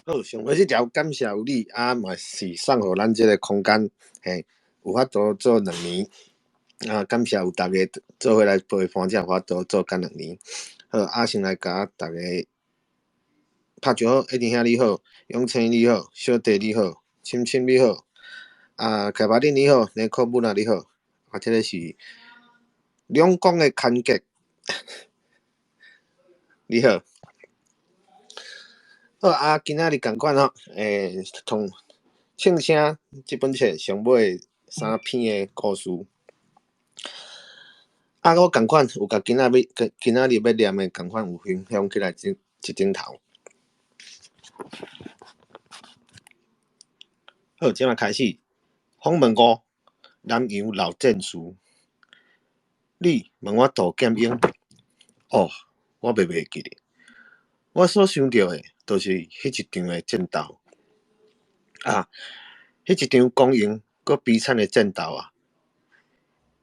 好，上尾即条感谢有你啊，嘛是送互咱即个空间，嘿，有法度做2年啊，感谢有逐个做伙来陪伴，才有法度做干2年。好，啊，先来甲逐个拍招呼，一定兄你好，永清你好，小弟你好，亲亲你好，啊，凯巴丁你好，尼科布纳你好，啊，这个是两广的牵结，你好。好啊，今仔日共款吼，同庆生即本册上尾3篇的故事。啊，我共款有甲今仔日要念的共款有分享起来一顶头。好，即马开始。访问5，南洋老战士。你问我杜剑英，哦，我袂记咧。我所想到的，就是迄一场的战斗啊，迄一场公营佮悲惨的战斗啊。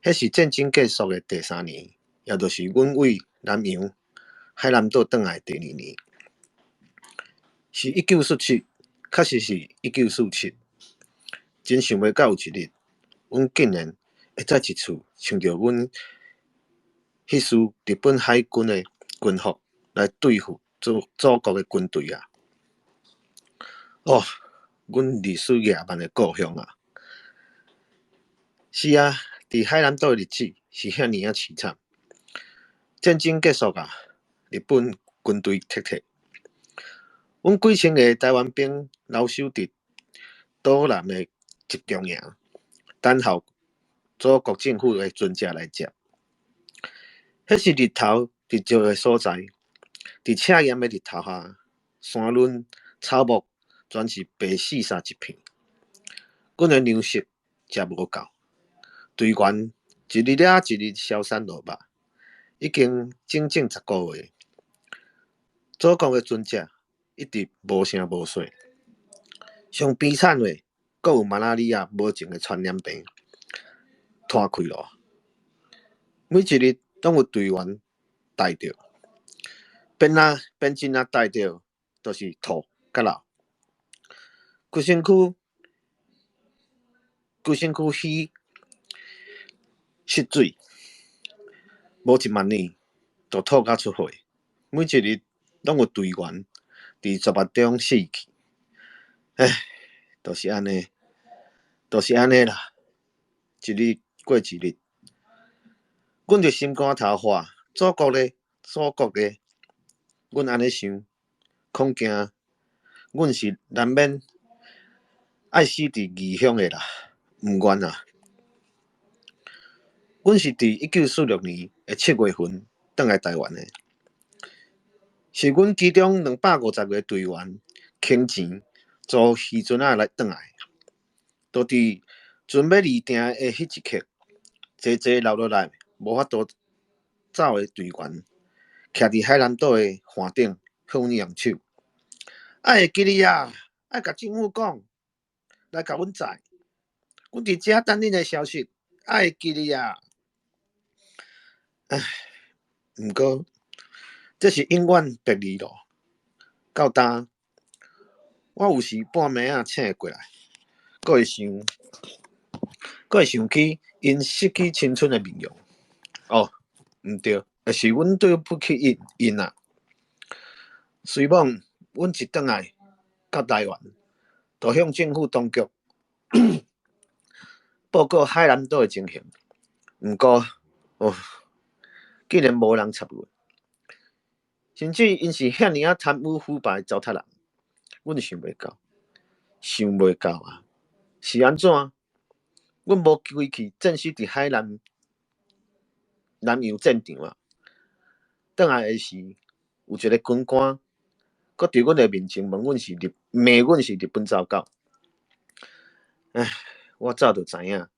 迄是战争结束的第3年，也就是阮为南洋海南岛转来第2年，是1947，确实是1947。真想袂到有一日，阮竟然会再一次穿着阮迄支日本海军的军服来对付祖国的军队啊！哦，阮历史野蛮的故乡啊！是啊，伫海南岛的日子是遐尼啊凄惨。战争结束啊，日本军队撤退，阮几千个台湾兵留守伫岛南的集中营，等候祖国政府的船只来接。迄是日头日照的所在，伫赤炎的日头下，山峦草木全是白四沙一片。阮的粮食食无够，队员一日啊一日消散落肉，已经整整10个月。祖国的船只一直无声无息。上悲惨的，阁有马拉利亚无情的传染病摊开咯。每一日拢有队员带着，边真啊带着，都是吐甲流，规身躯虚失水，无1万年就吐甲出血。每一日拢有队员伫绝望中死去。唉，就是安尼，就是安尼啦，一日过一日。阮就心肝头化，祖国咧，祖国咧，阮安尼想，恐惊阮是难免爱死伫异乡的啦，毋愿啊。阮是伫1946年的7月份转来台湾的，是阮其中250个队员倾钱租渔船仔来转来，就伫船要离定的迄一刻，济济留落来无法度走的队员，徛伫海南岛的岸顶向阮扬手，爱会记你啊，爱甲政府讲，来甲阮载，阮伫遮等恁的消息，爱会记你啊。唉，毋过这是永远别离咯。到呾，我有时半暝仔醒过来，阁会想起因失去青春的面容。哦，毋对，是阮对不起因啊。随梦，阮一转来到台湾，就向政府当局报告海南岛的情形。毋过，哦，竟然无人插阮，甚至因是遐尼啊贪污腐败的糟蹋人，阮想袂到，想袂到啊！是安怎？阮无归去战死伫海南洋战场啊！转来的时，有一个军官，搁伫阮的面前问阮是骂阮是日本走狗。唉，我早就知影，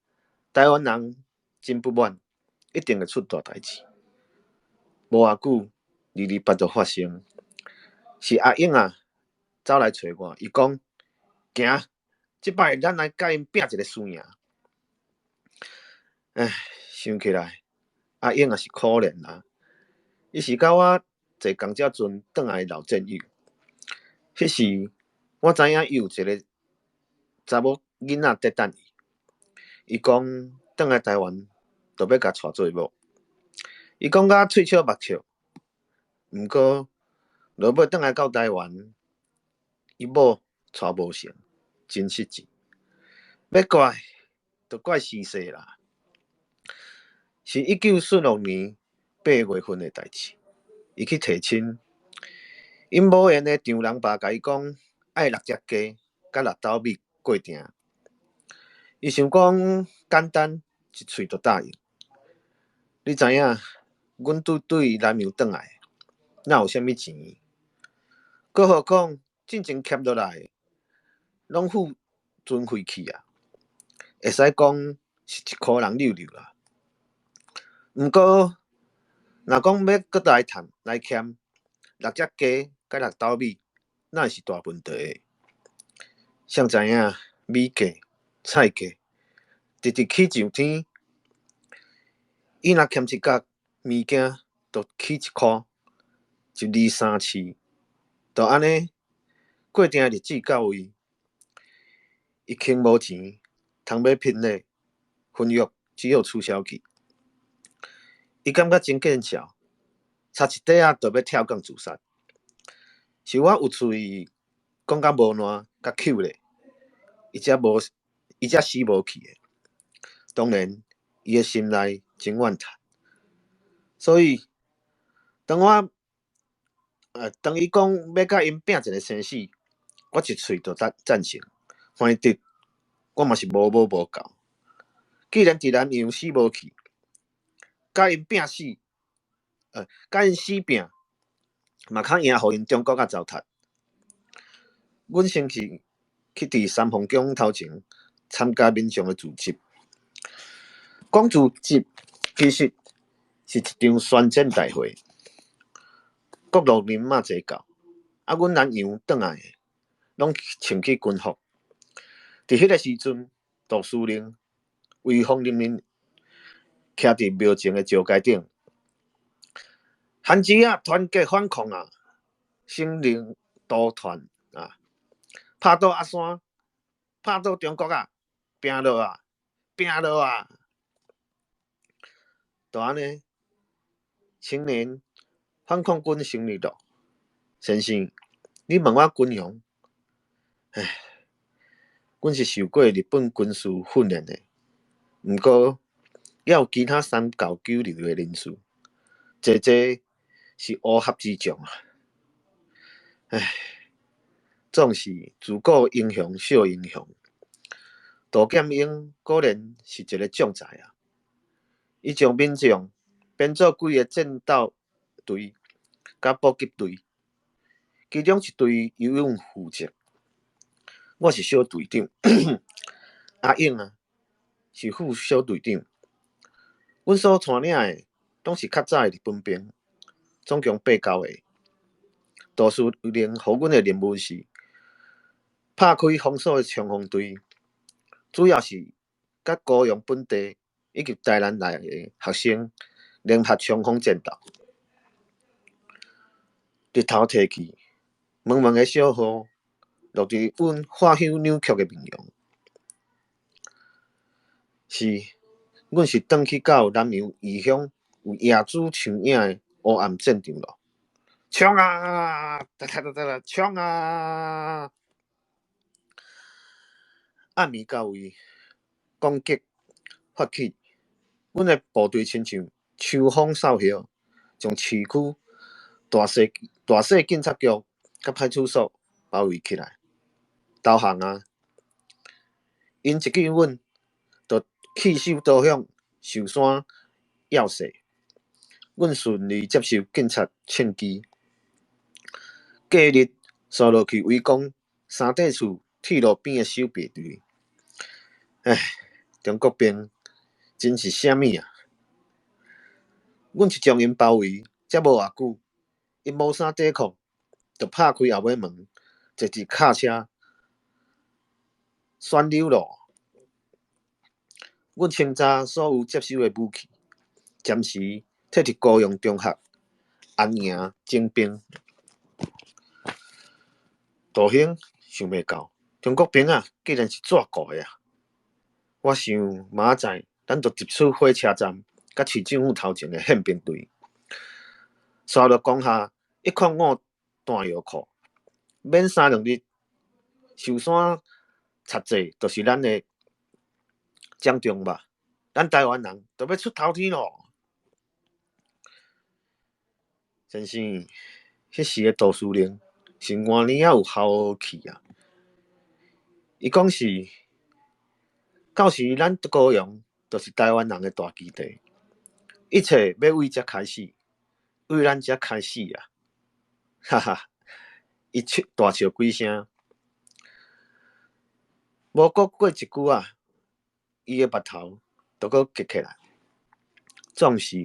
台湾人真不满，一定会出大代志。无偌久，228就发生，是阿英啊走来找我，伊讲，行，即摆咱来甲因拼一个输赢。唉，想起来，阿英也是可怜啦。伊是甲我坐公车船转来的老战友，迄时我知影伊有一个查某囡仔在等伊，伊讲转来台湾就要甲带做某。伊讲甲喙笑目笑，毋过落尾转来到台湾，伊某带无成，真失志。要怪就怪时势啦，是1946年8月份的代志。伊去提亲，因某缘的丈人爸甲伊讲爱6只鸡，甲6斗米过定。伊想讲简单，一喙就答应。你知影，阮对南洋转来，哪有啥物钱？搁何况进前欠落来，拢付船费去啊，会使讲是1箍人溜溜啦。毋过，若讲要搁来趁来欠6只鸡甲6斗米，那是大问题的。谁知影米价、菜价直直起上天，伊若欠一角物件，就起1箍，1、2、3、4，就安尼过定日子到位，伊穷无钱，通要拼咧，婚约只好取消去。伊感觉真见笑，差一块仔就要跳港自杀。是我有喙讲甲无烂，甲口咧，伊才死无去的。当然，伊的心内真怨叹。所以，当伊讲要甲因拼一个生死，我一喙就赞成。反正我嘛是无够。既然伫南洋死无去，甲因死拼，嘛较赢，互因中国仔糟蹋。阮先去伫三凤宫头前参加民众的聚集。讲聚集其实是一场宣战大会，各路人马齐到，啊，阮南洋转来的，拢穿起军服。伫迄个时阵，杜司令威风凛凛，徛伫庙前的石阶顶，番薯啊，团结反抗啊，生灵涂炭啊，拍倒阿山，拍倒中国啊，拼落啊，拼落啊！就安尼，青年反抗军成立了。先生，你问我军容，阮是受过日本军事训练的，毋过也有其他三教九流的人士，这是乌合之众啊！总是自古英雄惜英雄。杜剑英果然是一个将才啊！伊将民众编做几个战斗队、甲补给队，其中一队游泳负责，我是小队长，阿英啊是副小队长。阮所带领的拢是较早的日本兵，总共8、9个。杜司令予阮的任务是拍开封锁的冲锋队，主要是甲高雄本地以及台南内的学生联合冲锋战斗。日头摕去，蒙蒙的小雨落伫阮化香扭曲的面容。是，阮是转去到南洋异乡有野猪像影的黑暗战场咯。冲啊！冲啊！暗暝到位，攻击发起，阮的部队亲像秋风扫叶，将市区大小警察局甲派出所包围起来。投降啊！因一记阮，就弃守导向寿山要塞，阮顺利接受警察劝击。隔日扫落去围攻三地厝铁路边的守备队。中国兵真是啥物啊！阮是将因包围，才无偌久，因无啥抵抗，就拍开后尾门，坐伫卡车旋流路。阮清查所有接收的武器，暂时摕伫高雄中学安营征兵。杜兴想袂到，中国兵啊，竟然是怎过的啊！我想明仔载，咱就入出火车站，甲市政府头前的宪兵队，刷落讲下105弹药库，免3-2日，寿山插座就是咱的掌中吧。咱台湾人就要出头天咯！先生，迄时的杜司令是偌尼啊有豪气啊！伊讲是，到时咱高雄就是台湾人的大基地，一切要为这开始，为咱这开始啊！哈哈，伊大笑几声，无过一句啊，伊的目头就搁结起来。总是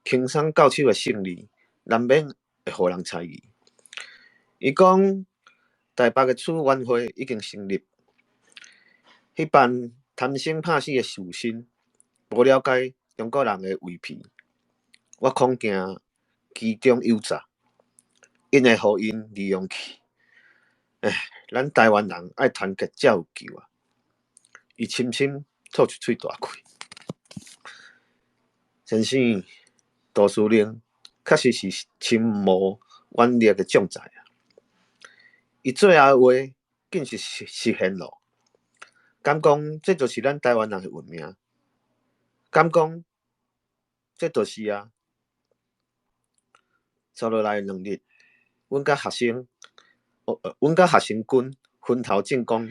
轻松到手的胜利，难免会互人猜疑。伊讲台北的处委会已经成立，迄班贪生怕死的士绅，无了解中国人的伪皮，我恐惊其中有诈，因会互因利用去。咱台湾人爱团结才有救啊！伊深深吐一喙大气。先生，杜司令确实是深谋远虑的将才啊！伊最后的话竟是实现了，敢讲这就是咱台湾人的运命？敢讲这就是啊？接落来2日，阮甲学生军分头进攻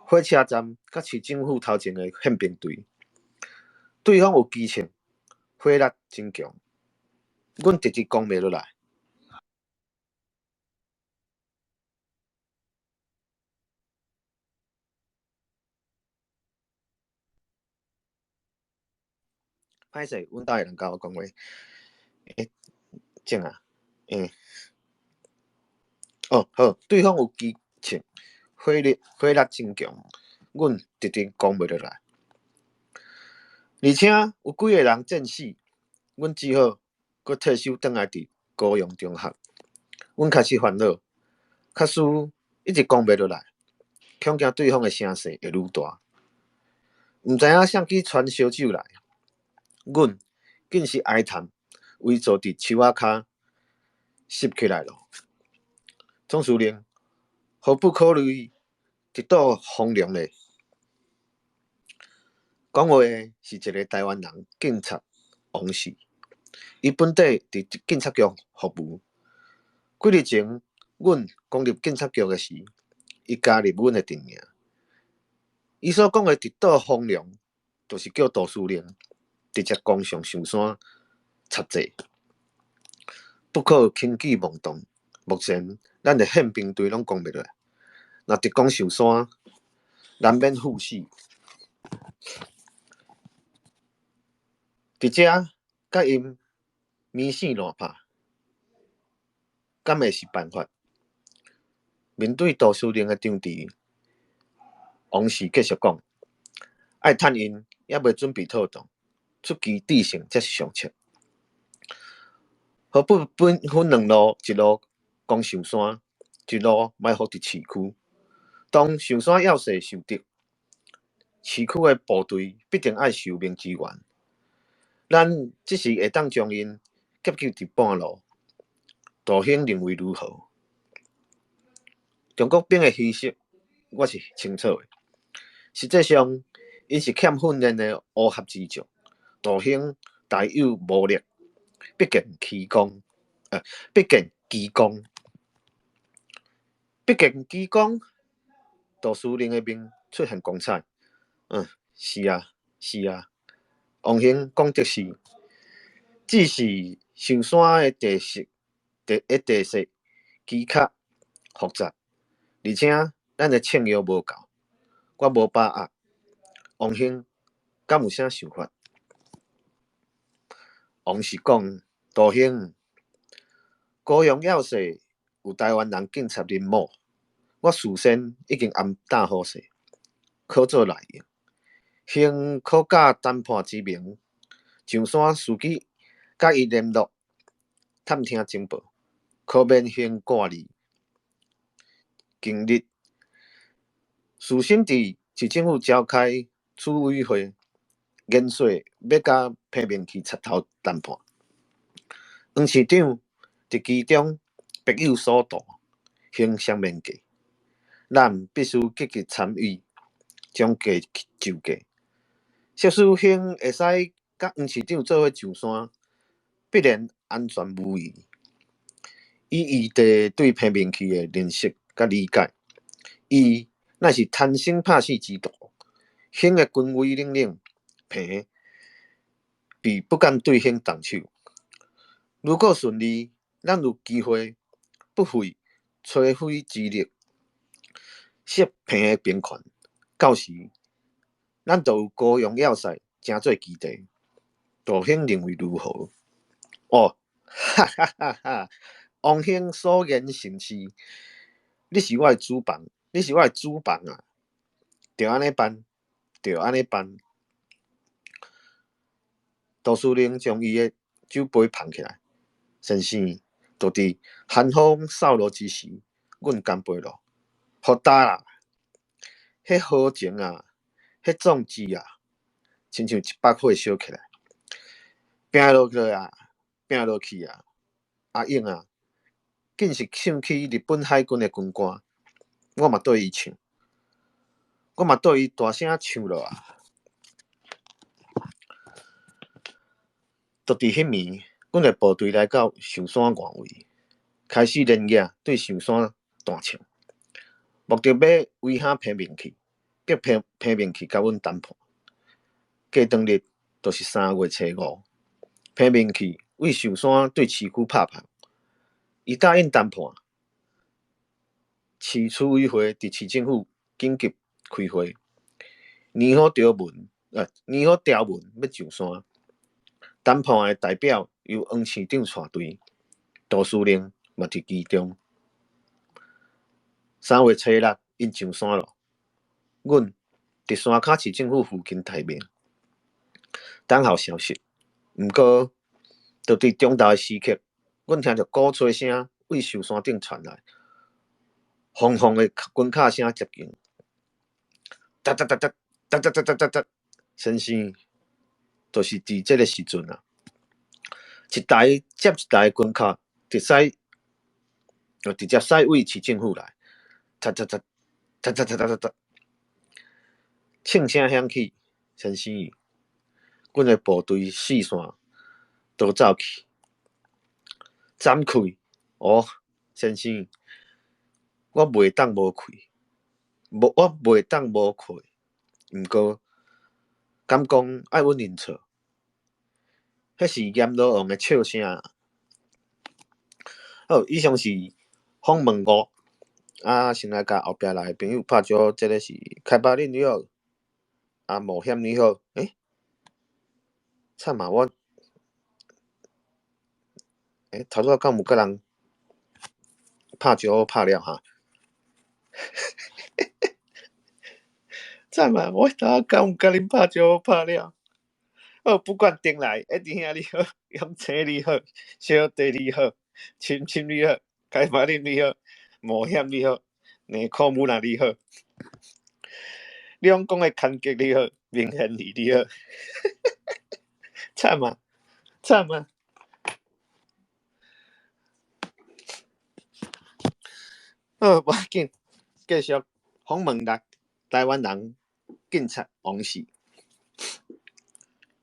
火车站甲市政府头前的宪兵队，对方有基情，火力真强，阮直直攻袂落来。歹势，阮兜的人甲我讲话，静啊，好，对方有基情，火力真强，阮直直攻袂落来。而且有几个人战死，阮只好搁退守转来伫高雄中学。阮开始烦恼，确实一直攻袂落来，恐惊对方的声势会愈大。毋知影谁去传烧酒来，阮竟是哀叹，围坐伫树仔骹湿起来咯。总司令，何不考虑一道风凉呢？讲话的是一个台湾人警察王氏，伊本地伫警察局服务。几日前，阮讲入警察局的时，伊加入阮的阵营。伊所讲的一道风凉，就是叫杜司令直接攻上寿山插座，不可轻举妄动。目前，咱的宪兵队拢攻袂落来，若直攻寿山，难免赴死。伫遮甲因迷死乱拍，敢会是办法？面对杜司令的张持，王氏继续讲：爱趁因还未准备妥当，出奇制胜才是上策。何不分两路，一路攻寿山，一路埋伏伫市区。当寿山要塞受敌，市区的部队必定爱受命支援。咱即时会当将因夹救伫半路，大兄认为如何？中国兵的虚实，我是清楚的。实际上，因是欠训练的乌合之众。大兄大有无力，必见其功。必见其功。必见其功。杜司令的面出现光彩。是啊，是啊。王兄讲的是，只是寿山的地势奇较复杂，而且咱的枪药无够，我无把握。王兄敢有啥想法？王是讲，大兄，高雄要塞有台湾人警察任务，我事先已经安搭好势，可做内应。行可假谈判之名，上山司机甲伊联络，探听情报，可免行挂虑。近日苏新伫市政府召开处委会，研说要甲平面区插头谈判。黄市长伫其中别有所图，行双面价，咱必须积极参与，将价就价。设施兴会使甲黄市长做伙上山，必然安全无虞。以异地对平面区的认识甲理解，伊乃是贪生怕死之徒，兴的军威领领平，必不敢对兴动手。如果顺利，咱有机会不费吹灰之力，摄平的边权。到时，咱就有高阳要塞成做基地。大兴认为如何？哦，哈哈哈哈！王兴所言甚是，你是我的主棒，你是我的主棒啊！就安尼办，就安尼办。杜司令将伊的酒杯捧起来，先生，就伫寒风扫落之时，阮干杯咯，好打啦！迄豪情啊，迄壮志啊，亲像一把火烧起来，拼落去啊，拼落去啊！阿英啊，竟是唱起日本海军的军歌，我嘛对伊唱，我嘛对伊大声唱落啊！就伫迄暝，阮的部队来到象山外围，开始连夜对象山大唱，目的要威吓平面区，叫平面区甲阮谈判。过当日就是3月初5，平面区为象山对市区拍炮，伊答应谈判。市处委会伫市政府紧急开会，拟好条文要上山。谈判的代表由黄市长带队，杜司令嘛伫其中。3月初6，因上山咯。阮伫山脚市政府附近待命，等候消息。毋过，就伫中昼的时刻，阮听到鼓吹声为象山顶传来，轰轰的军卡声接近，哒哒哒哒哒哒哒哒哒哒，先生，就是伫这个时阵啊，一台接一台军卡直接驶为市政府来，哒哒哒哒哒哒哒哒哒，庆声响起，先生，阮的部队四线都走去，斩开哦，先生，我袂当无开，我袂当无开，毋过敢讲爱阮认错，迄是阎罗王的笑声啊！好，以上是访问5。先来甲后壁来的朋友拍招，这个是开发恁你好，冒险你好，惨啊！我头拄敢有甲人拍招拍了哈？惨啊！我头敢有甲恁拍招拍了？哦，不管顶来，一定兄你好，永青你好，小弟你好，亲亲你好，开发恁你好，冒险你好，内裤母那你好，两公的牵结你好，明显你好，惨啊！惨啊！无要紧，继续访问台湾人警察王氏，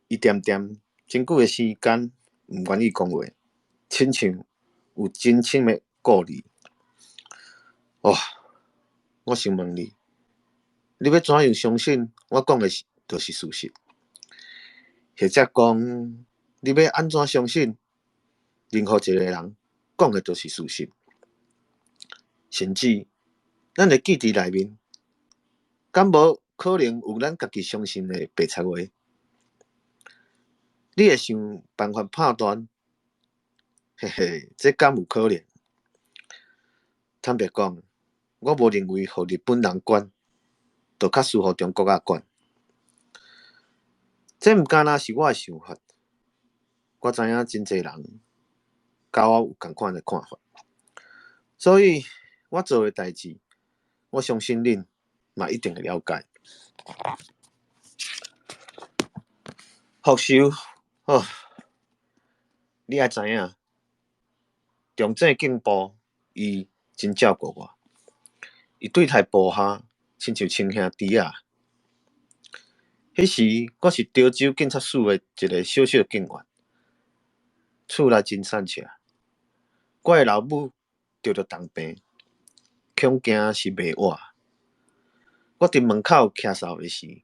伊点点真久的时间毋愿意讲话，亲像有真深的故意。哦，我想问你，你要怎样相信我讲的就是事实？或者讲，你要安怎相信任何一个人讲的就是事实？甚至咱的记忆内面，敢无可能有咱家己相信的白贼话？你会想办法判断？嘿嘿，这敢有可能？坦白讲，我无认为互日本人管，就较适合中国仔管。这毋敢若是我的想法，我知影真侪人甲我有同款的看法，所以我做的代志，我相信恁，嘛一定会了解。福寿哦，你爱知影，中正警部伊真照顾我，伊对待部下亲像亲兄弟啊。迄时我是潮州警察署的一个小小警员，厝内真惨切。我的老母着重病，恐惊是袂活。我伫门口徛哨的时，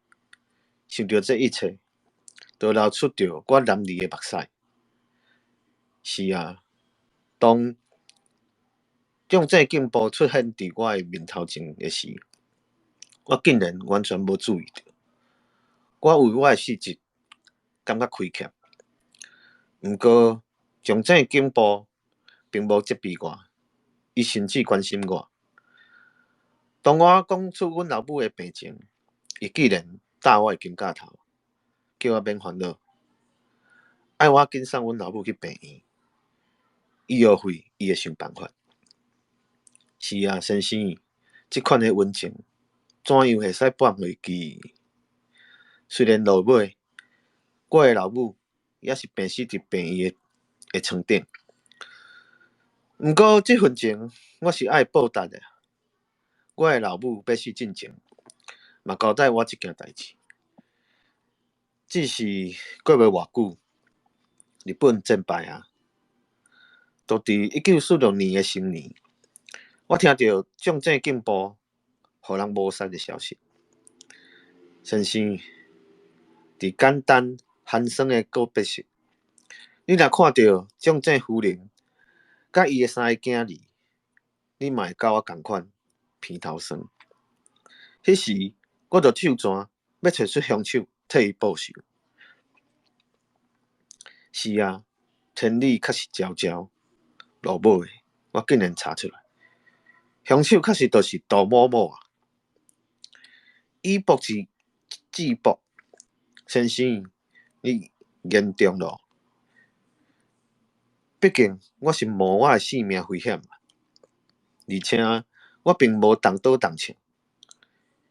想着这一切，就流出着我淋漓的目屎。是啊，当中正警部出现伫我的面头前的时，我竟然完全无注意到。我为我的事迹感觉亏欠，毋过中正警部并无责备我，伊甚至关心我。当我讲出阮老母的病情，伊竟然搭我的肩胛头，叫我免烦恼，爱我紧送阮老母去病院。医药费伊会想办法。是啊，先生，即款的温情，怎样会使放袂记？虽然落尾，我的老母也是病死伫病院的床顶，毋过即份情我是爱报答的。我的老母要死进前，嘛交代我一件代志，只是过袂偌久，日本战败啊。就伫1946年的新年，我听到中正警部互人谋杀的消息。先生，伫简单寒酸的告别式，你若看到中正夫人甲伊的三个囝儿，你嘛会甲我共款鼻头酸。迄时我着手转要找出凶手替伊报仇。是啊，天理确实昭昭，落尾我竟然查出来，凶手确实就是杜某某啊！以暴制暴，先生，你严重咯！毕竟我是冒我的性命危险，而且我并无动刀动枪。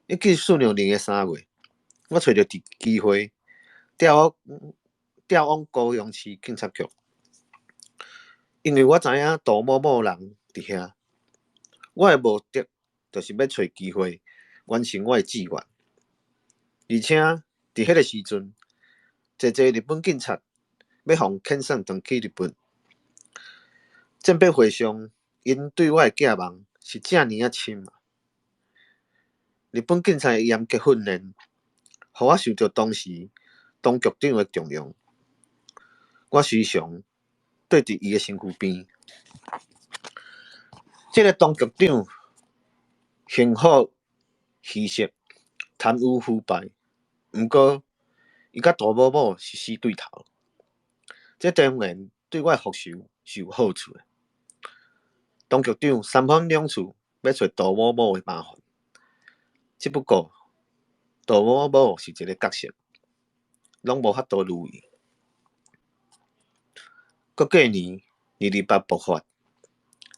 1946年3月，我找到机会调往高雄市警察局，因为我知影杜某某人伫遐。我的目的就是要找机会完成我的志愿，而且伫迄个时阵，侪日本警察要互遣送转去日本。鉴别会上，因对我的寄望是这尔啊深啊！日本警察的严格训练，互我受到当时当局长的重用。我时常对伫伊的身躯边，这个当局长幸福虚设，贪污腐败，毋过伊甲杜某某是死对头，这当然对我的复仇是有好处的。当局长三番两次要找杜某某的麻烦，只不过杜某某是一个角色，拢无法度如意。过几年，228爆发，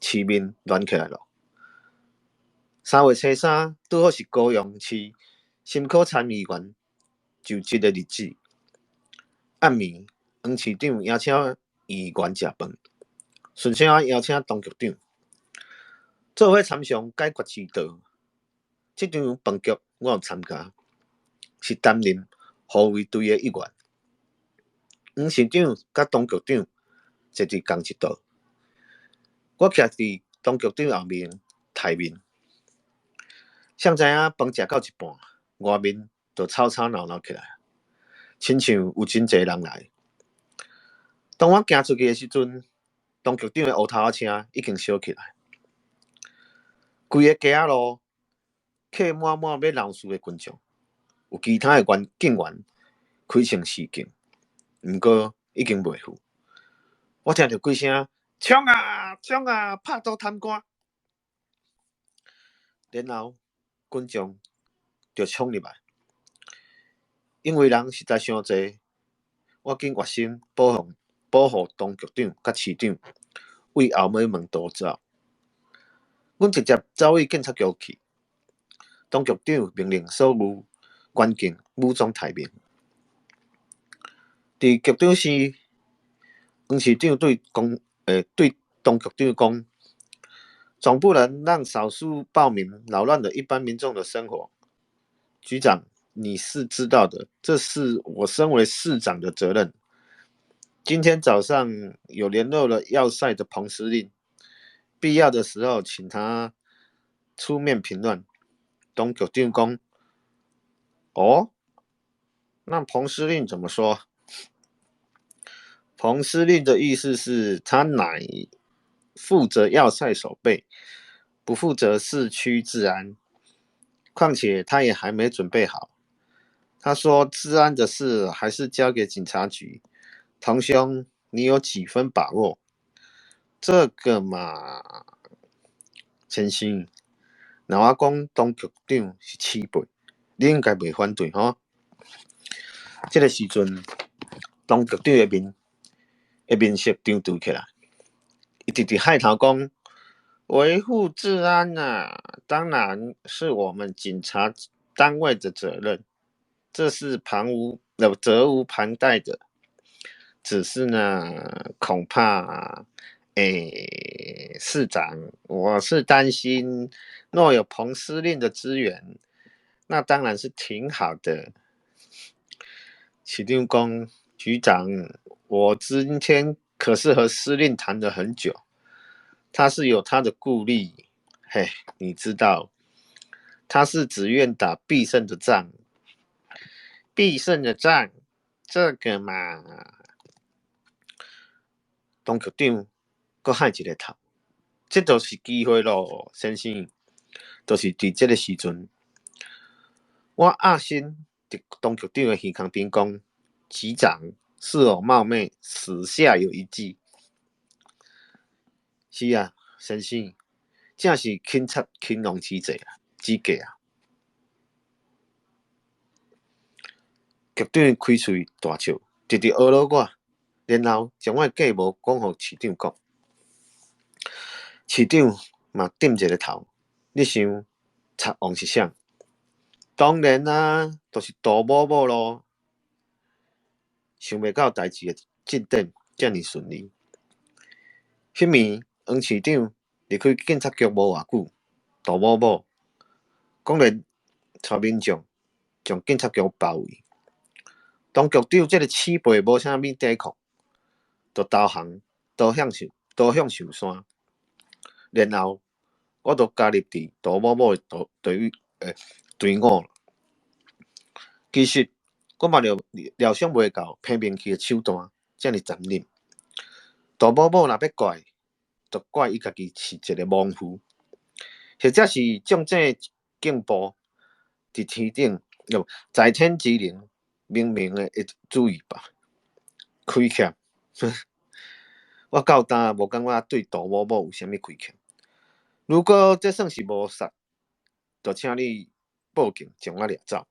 市面乱起来了。3月初3，拄好是高雄市新科参议员就职的日子。暗暝，黄市长邀请议员食饭，顺便邀请当局长做伙参详解决之道。这场饭局我有参加，是担任护卫队的一员。黄市长甲当局长坐伫同一道，我徛伫当局长后面台面。谁知影饭食到一半，外面就吵吵闹闹起来，亲像有真侪人来。当我行出去的时阵，当局长的乌头仔车已经烧起来，规个街仔路客满满要闹事的群众，有其他的警员开枪示警，毋过已经袂赴。我听到几声冲啊冲啊，拍倒贪官，然后群众就冲入来，因为人实在伤济，我紧决心保护当局长甲市长为后尾门逃走。阮直接走去警察局去，当局长命令所有关警武装待命。伫局长时，黄市长对当局长讲，总不能让少数暴民扰乱了一般民众的生活。局长，你是知道的，这是我身为市长的责任。今天早上有联络了要塞的彭司令，必要的时候请他出面评论。当局长讲，哦，那彭司令怎么说？彭司令的意思是，他乃负责要塞守备，不负责市区治安。况且他也还没准备好。他说，治安的事还是交给警察局。堂兄，你有几分把握？这个嘛，先生，若我讲当局长是起辈，你应该袂反对吼。这个时阵，当局长的面色张嘟起来，伊直直海头讲：维护治安啊，当然是我们警察单位的责任，这是责无旁贷的。只是呢，恐怕，市长，我是担心，若有彭司令的支援，那当然是挺好的。市长讲，局长，我今天可是和司令谈了很久，他是有他的顾虑，嘿，你知道，他是只愿打必胜的仗，必胜的仗，这个嘛。当局长搁喊一个头，这就是机会咯，先生。就是伫这个时阵，我阿新伫当局长的耳旁边讲：“局长，是我冒昧，史下有一计。”是啊，先生，正是钦察勤王之计啊！局长开喙大笑，直直学了我。然后将我的计谋讲互市长讲，市长嘛点一个头，你想插王是啥？当然啦、就是杜某某咯。想袂到代志的进展这么顺利。迄暝，黄市长离开警察局无偌久，杜某某公然带民众将警察局包围。当局长这个起辈无啥物抵抗。就导航导向寿山，然后我就加入伫杜某某的队伍了。其实我嘛料想袂到偏面去的手段这么残忍。杜某某若要怪，就怪伊家己是一个莽夫，或者是将这警部伫天顶在天之灵明明的注意吧，亏欠。我到今无感觉对杜某某有啥物亏欠。如果这算是谋杀，就请你报警将我掠走。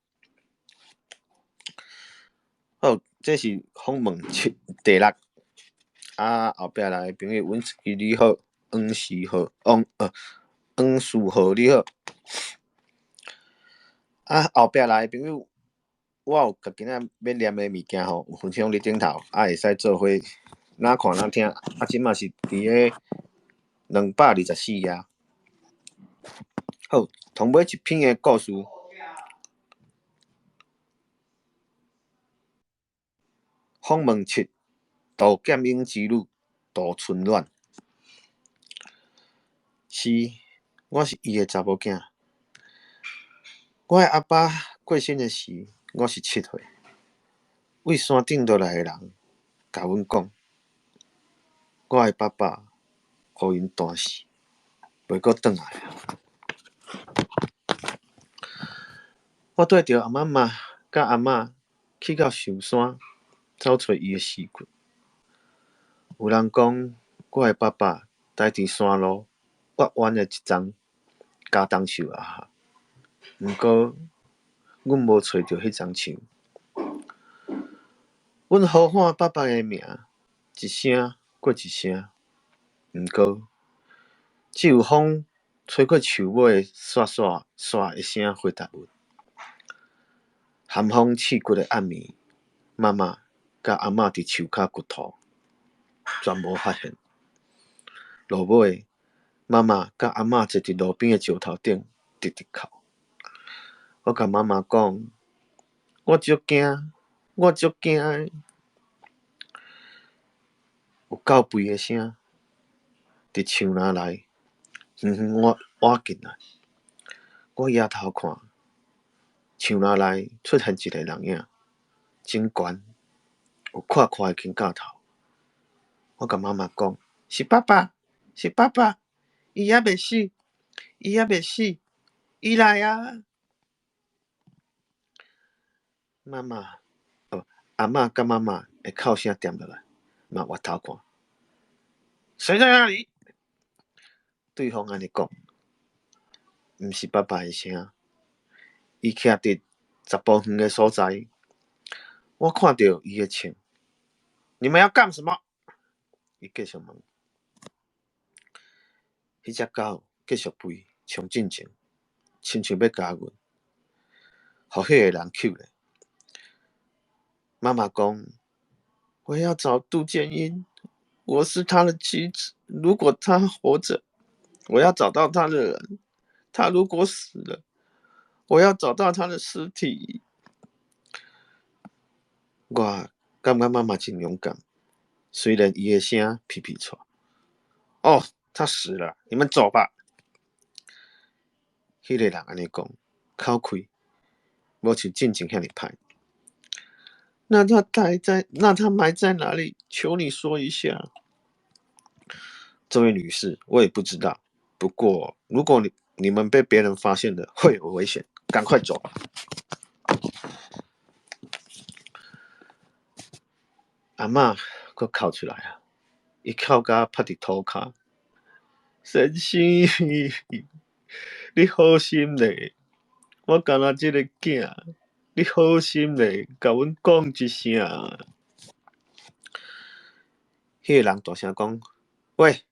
好，这是访问第6。后壁来的朋友，阮记你好，黄树豪你好。后壁来的朋友，我有甲今仔要念的物件吼，有分享伫顶头，会使做伙哪看哪听。即马是伫个224页。好，同尾一篇的故事。访问7，杜剑英之女，杜春暖。是，我是伊的查某囝。我的阿爸过身的时，我是7岁。为山顶倒来的人甲阮讲，我的爸爸互因单死，袂阁转来啊。我缀着妈妈甲阿嬷去到寿山，找找伊的尸骨。有人讲，我的爸爸待伫山路弯弯的一丛加冬树下，毋过阮无找着迄丛树。阮呼喊爸爸的名，一声过一声，毋过只有风吹过树尾刷刷刷的声回答阮。寒风刺骨的暗暝，妈妈甲阿嬷伫树骹骨头，全无发现。落尾，妈妈甲阿嬷坐伫路边的石头顶，直直哭。我甲妈妈讲，我足惊，我足惊的。有狗吠的声，伫树林内远远挖进来。我抬头看，树林内出现一个人影，真悬，有阔阔的肩胛头。我甲妈妈讲，是爸爸，是爸爸，伊还袂死，伊还袂死，伊来啊！妈妈，阿嬷甲妈妈的哭声点落来，嘛回头看，谁在那里？对方安尼讲，毋是爸爸的声。伊徛伫10步远的所在，我看到伊的穿。你们要干什么？伊继续问。迄只狗继续吠，冲进前，亲像要咬阮，互迄个人捡咧。妈妈讲：“我要找杜建英，我是他的妻子。如果他活着，我要找到他的人；他如果死了，我要找到他的尸体。”我感觉妈妈真勇敢，虽然伊的声皮皮喘。哦，他死了，你们走吧。迄个人安尼讲，口开，无像进前遐尼歹。那他埋在哪里？求你说一下。这位女士，我也不知道。不过，如果你们被别人发现了，会有危险，赶快走。阿嬷佫哭出来啊！伊哭甲趴伫土骹。先生，你好心咧，我干那即个囝，你好心咧，甲阮讲一声。迄个人大声讲：“喂，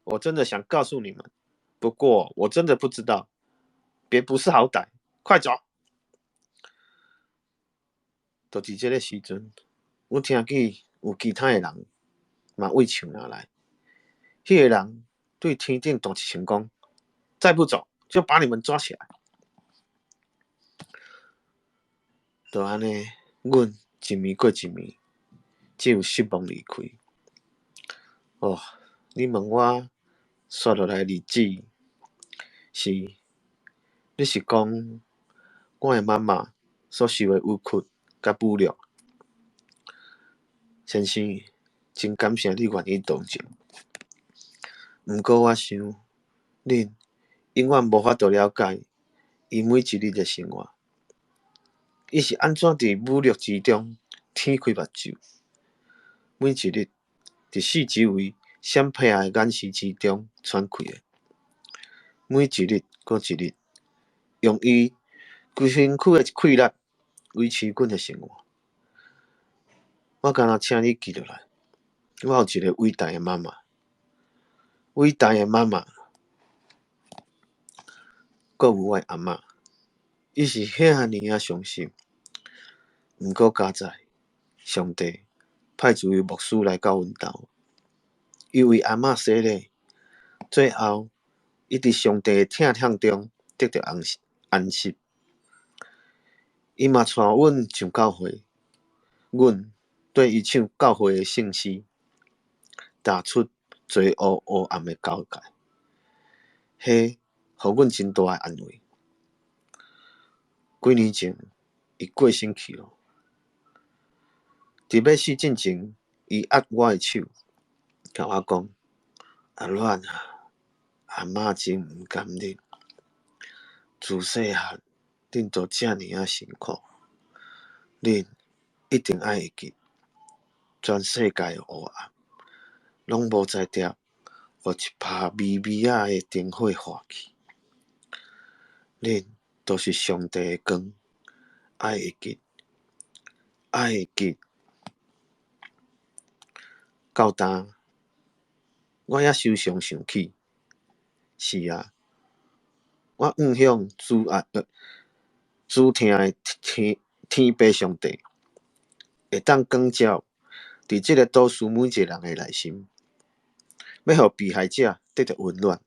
我真的想告诉你们，不过我真的不知道，别不识好歹，快走！”就伫这个时阵，我听见有其他的人嘛为树林来。迄个人对天顶大一声讲：“再不走，就把你们抓起来！”就安尼，阮一暝过一暝，只有失望离开。哦，你问我刷落来日子，是你是讲我的妈妈所受的委屈甲侮辱？先生，真感谢你愿意同情。毋过我想，恁永远无法度了解伊每一日的生活。伊是安怎伫侮辱之中天开目睭，每一日伫四周围闪避的眼视之中喘气的，每一日过一日，用伊规身躯的气力维持阮的生活。我敢若请你记落来，我有一个伟大的妈妈，伟大的妈妈，阁有我的阿嬷，伊是遐尼啊伤心。毋过佳在，上帝派一位牧师来到阮兜，伊为阿嬷洗礼，最后伊伫上帝的疼痛中得到安息。伊嘛带阮上教会，阮对伊唱教会的圣诗，踏出罪恶黑暗的交界，迄互阮真大的安慰。几年前，伊过身去了。伫要死之前，伊握我的手，甲我讲：“阿阮啊，阿嬷真毋甘恁，自细汉恁都遮尔啊辛苦，恁一定爱会记，全世界的黑暗，拢无在得，互一拍微微仔的灯火化去。恁都是上帝的光，爱会记，爱会记。”到呾，我也时常想起，是啊，我仰向主听的天父上帝，会当光照伫即个都市每一个人的内心，要互被害者得到温暖，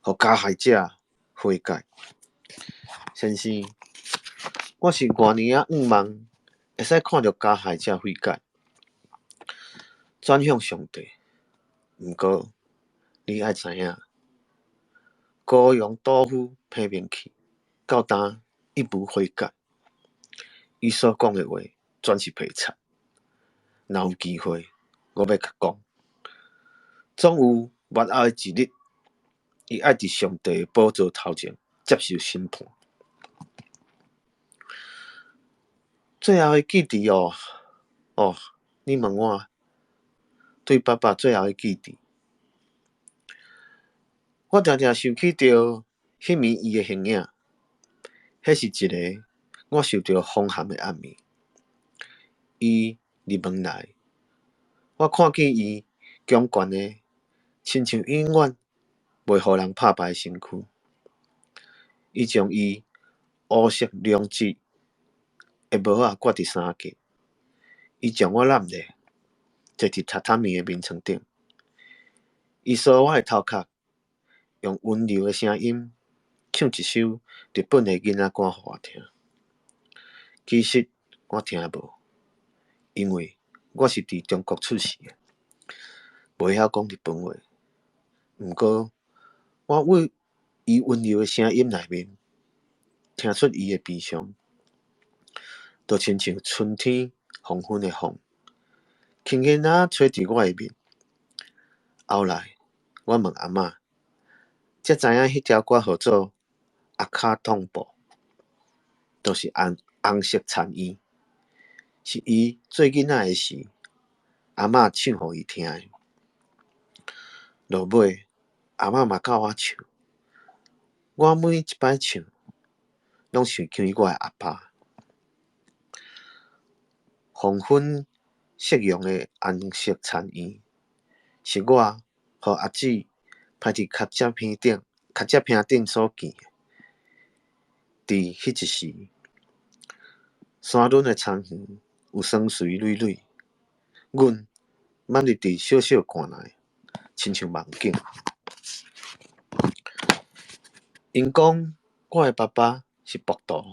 互加害者悔改。先生，我是偌尔啊仰望，会使看到加害者悔改，转向上帝。毋过，你爱知影，孤用刀斧劈面去，到呾一无悔改，伊所讲的话全是骗贼。若有机会，我要甲讲，总有末后的一日，伊爱伫上帝的宝座头前接受审判。最后的记忆哦，你问我对爸爸最后的记忆，我常常想起着迄暝伊的形影，迄是一个我受着风寒的暗暝。伊入门内，我看见伊强健的，亲像永远袂互人拍败的身躯。伊将伊乌色两指的帽仔挂伫衫格，伊将我揽咧，坐伫榻榻米的眠床顶。伊梳我的头壳，用温柔的声音唱一首日本的囡仔歌互我听。其实我听无，因为我是伫中国出世的，袂晓讲日本话。毋过，我为伊温柔的声音内面，听出伊的悲伤，就亲像春天黄昏的风，轻轻啊吹伫我的面。后来，我问阿嬷，才知影迄条歌号做阿卡痛布，就是红色参衣，是伊做囡仔的时，阿嬷唱互伊听的。落尾，阿嬷嘛教我唱，我每一摆唱，拢想起我的阿爸。黄昏适用的红色参衣，是我互阿姊摆伫脚趾片顶所见的。伫迄一时，山仑的田园有霜水蕊蕊，阮漫入伫小小寒内，亲像梦境。因讲我的爸爸是博徒，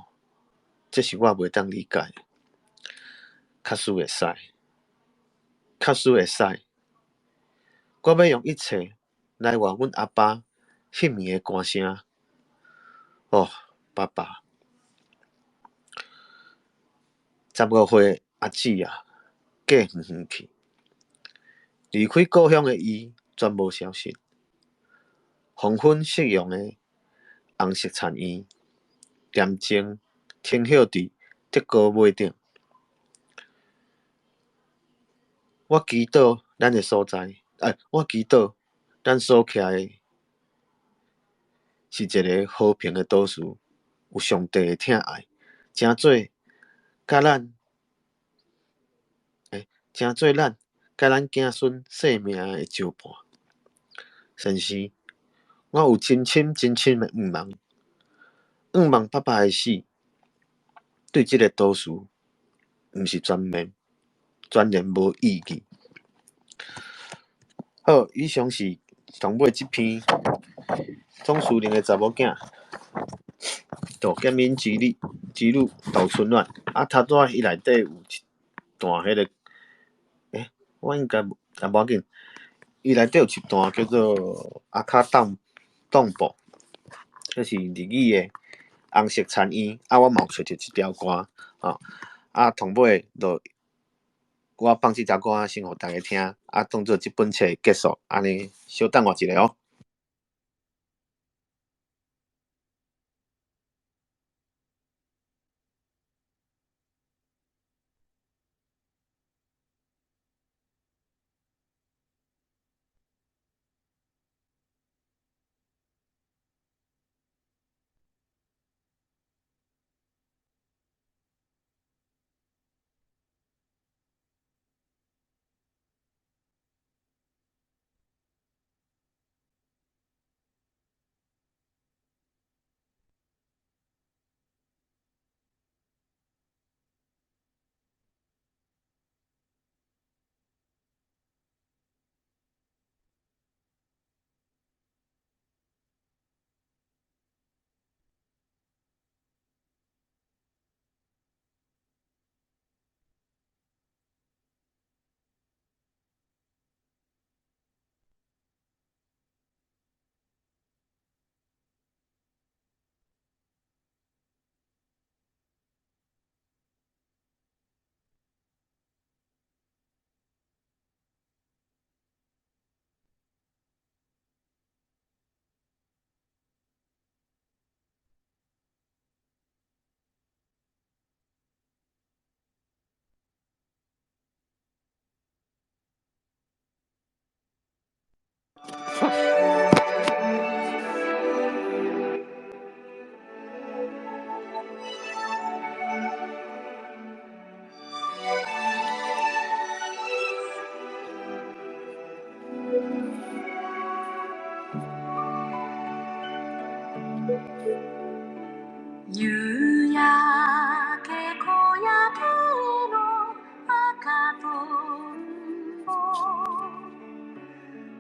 这是我袂当理解的。确实会使，确实会使。我要用一切来换阮阿爸迄暝的歌声。哦，爸爸，15岁的阿姊啊，嫁远远去，离开故乡的伊全无消息。黄昏适用的红色参衣，恬静停歇伫竹篙尾顶。我祈祷咱的所在，我祈祷咱所徛的是一个和平的都市，有上帝的疼爱，诚做甲咱，诚做咱甲咱子孙生命的照伴。先生，我有真深真深的愿望，愿望爸爸的死对这个都市，毋是全然无意义。好，以上是上尾这篇总司令的查某囝杜建民之女杜春暖。头仔伊内底有一段迄个，我应该无要紧。伊内底有一段叫做阿卡当布，迄是日语的红色参衣。我嘛有找着这条歌，同尾就我放这条歌先互大家听，当做这本册结束，安尼稍等我一下哦。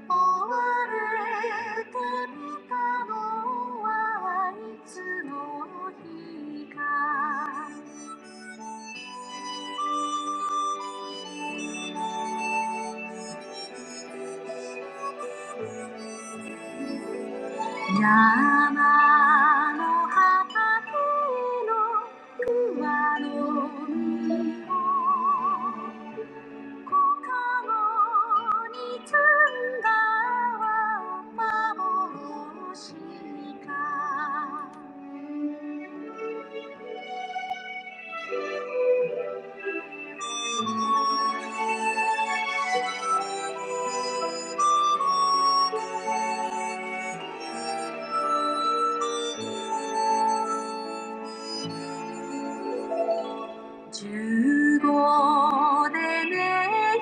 追われてみたのはいつの日か山の畑の桑の実を木かごに積んだは幻か15でね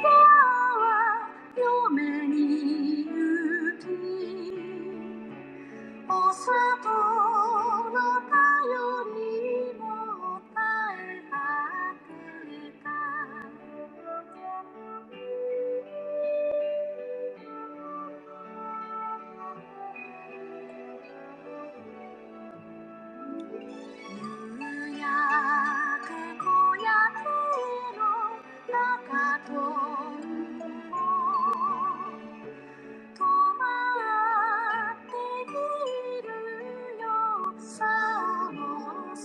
やは嫁に行きお里の便りも絶え果てた夕焼け小焼けの中と止まっているよその先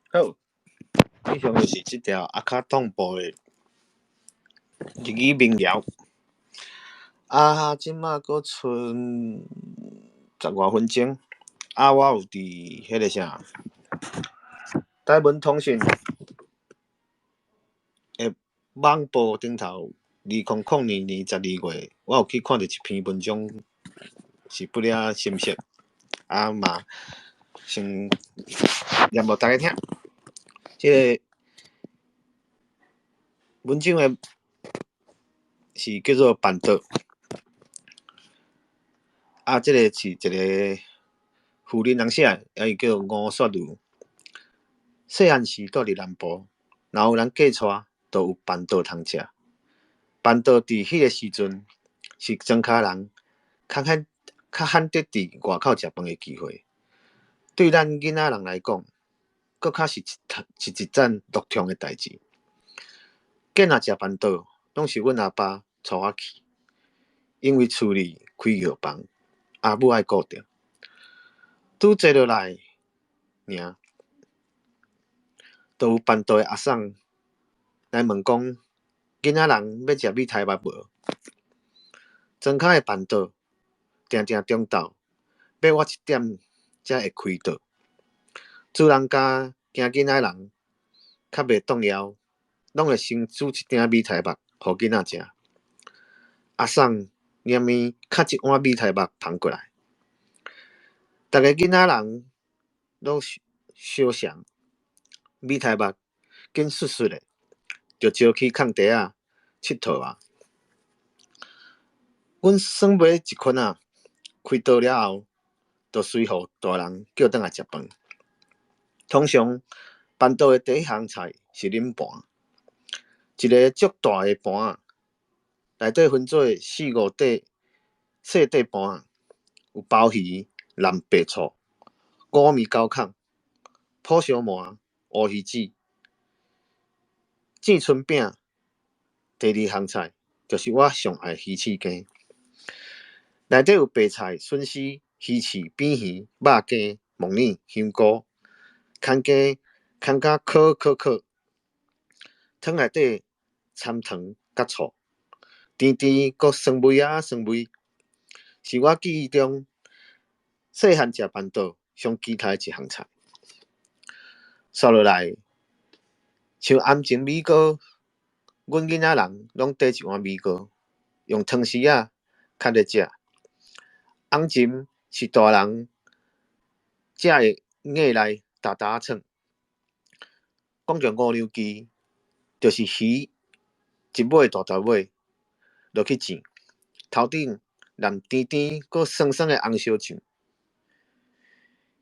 好，以上就是这条阿卡通播的日语民谣。即马搁剩10外分钟。我有伫迄个啥台文通讯的网报顶头，2002年12月，我有去看到一篇文章，是不了深色，嘛先念无大家听。这个文章的是叫做板岛，这个是一个富人人写，伊叫吴雪如。细汉时住伫南部，若有人嫁娶，就有板岛通食。板岛伫迄个时阵是庄脚人较罕得伫外口食饭的机会。对咱囡仔人来讲，搁较是一件乐痛的代志。计若食板岛，拢是阮阿爸带我去，因为厝里开药房，阿母爱顾着。拄坐落来尔，就有板岛的阿送来问讲，囡仔人要食米苔目无？庄脚的板岛定定中昼，要我1点才会开倒。主人家惊囡仔人较袂动枵，拢会先煮1鼎米苔目，互囡仔食。阿送连面敲1碗米苔目捧过来，逐个囡仔人拢相像，米苔目紧爌爌的，就招去空地仔佚佗啊。阮算买1捆仔，开倒了后，就随互大人叫转来食饭。通常板岛的第一项菜是冷盘，一个足大的盘仔，内底分做4、5块细块盘仔，有鲍鱼、蓝白醋、五味高孔、普烧麻、乌鱼子、志春饼。第2项菜就是我上爱鱼翅羹，内底有白菜、笋丝、鱼翅、扁鱼、肉羹、木耳、香菇，空鸡空甲烤，汤内底掺糖甲醋，甜甜搁酸味酸味，是我记忆中细汉食板岛上期待的一项菜。刷落来，像暗前米糕，阮囡仔人拢缀1碗米糕，用汤匙仔较咧食。红鲫是大人食的颺内大大仔囥。讲着五娘鸡，就是鱼一尾大大尾落去煎，头顶淋甜甜佮酸酸的红烧酱，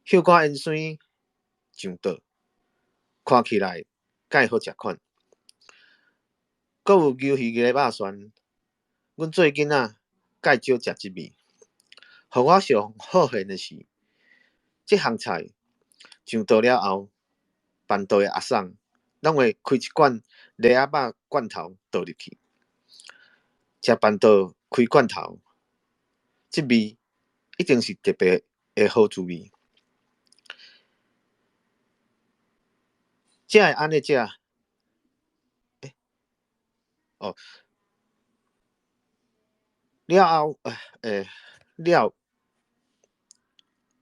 香瓜烟水上桌，看起来介好食款。佮有牛鱼个肉蒜，阮做囡仔介少食即味。互我上好幸的是，即项菜上桌了后，办桌的阿婶拢会开一罐螺仔肉罐头倒入去。食办桌开罐头，即味一定是特别的好滋味。这会安尼食，哦，了后，了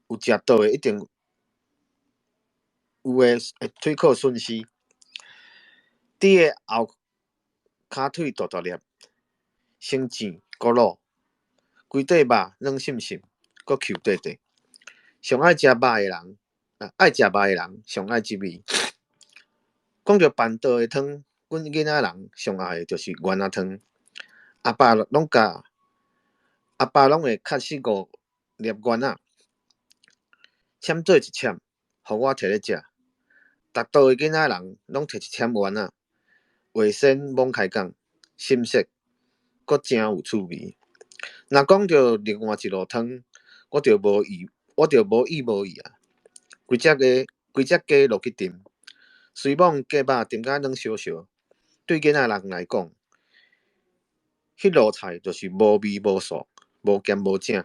有食到的一定有诶会腿口顺势，猪的后骹腿大大粒，先煎搁卤，规块肉软心心，搁 Q 短短。上爱食肉的人，爱食肉的人上爱即味。讲着办桌的汤，阮囡仔人上爱的就是丸仔汤。阿爸拢甲，阿爸拢会切4、5粒丸仔，签做一签，互我摕咧食。逐桌的囡仔人拢摕一签丸仔，卫生罔开讲，深色，搁真有趣味。若讲着另外一路汤，我着无意无意啊！规只鸡落去炖，随网鸡肉炖甲软烧烧，对囡仔人来讲，迄路菜就是无味无素、无咸无正，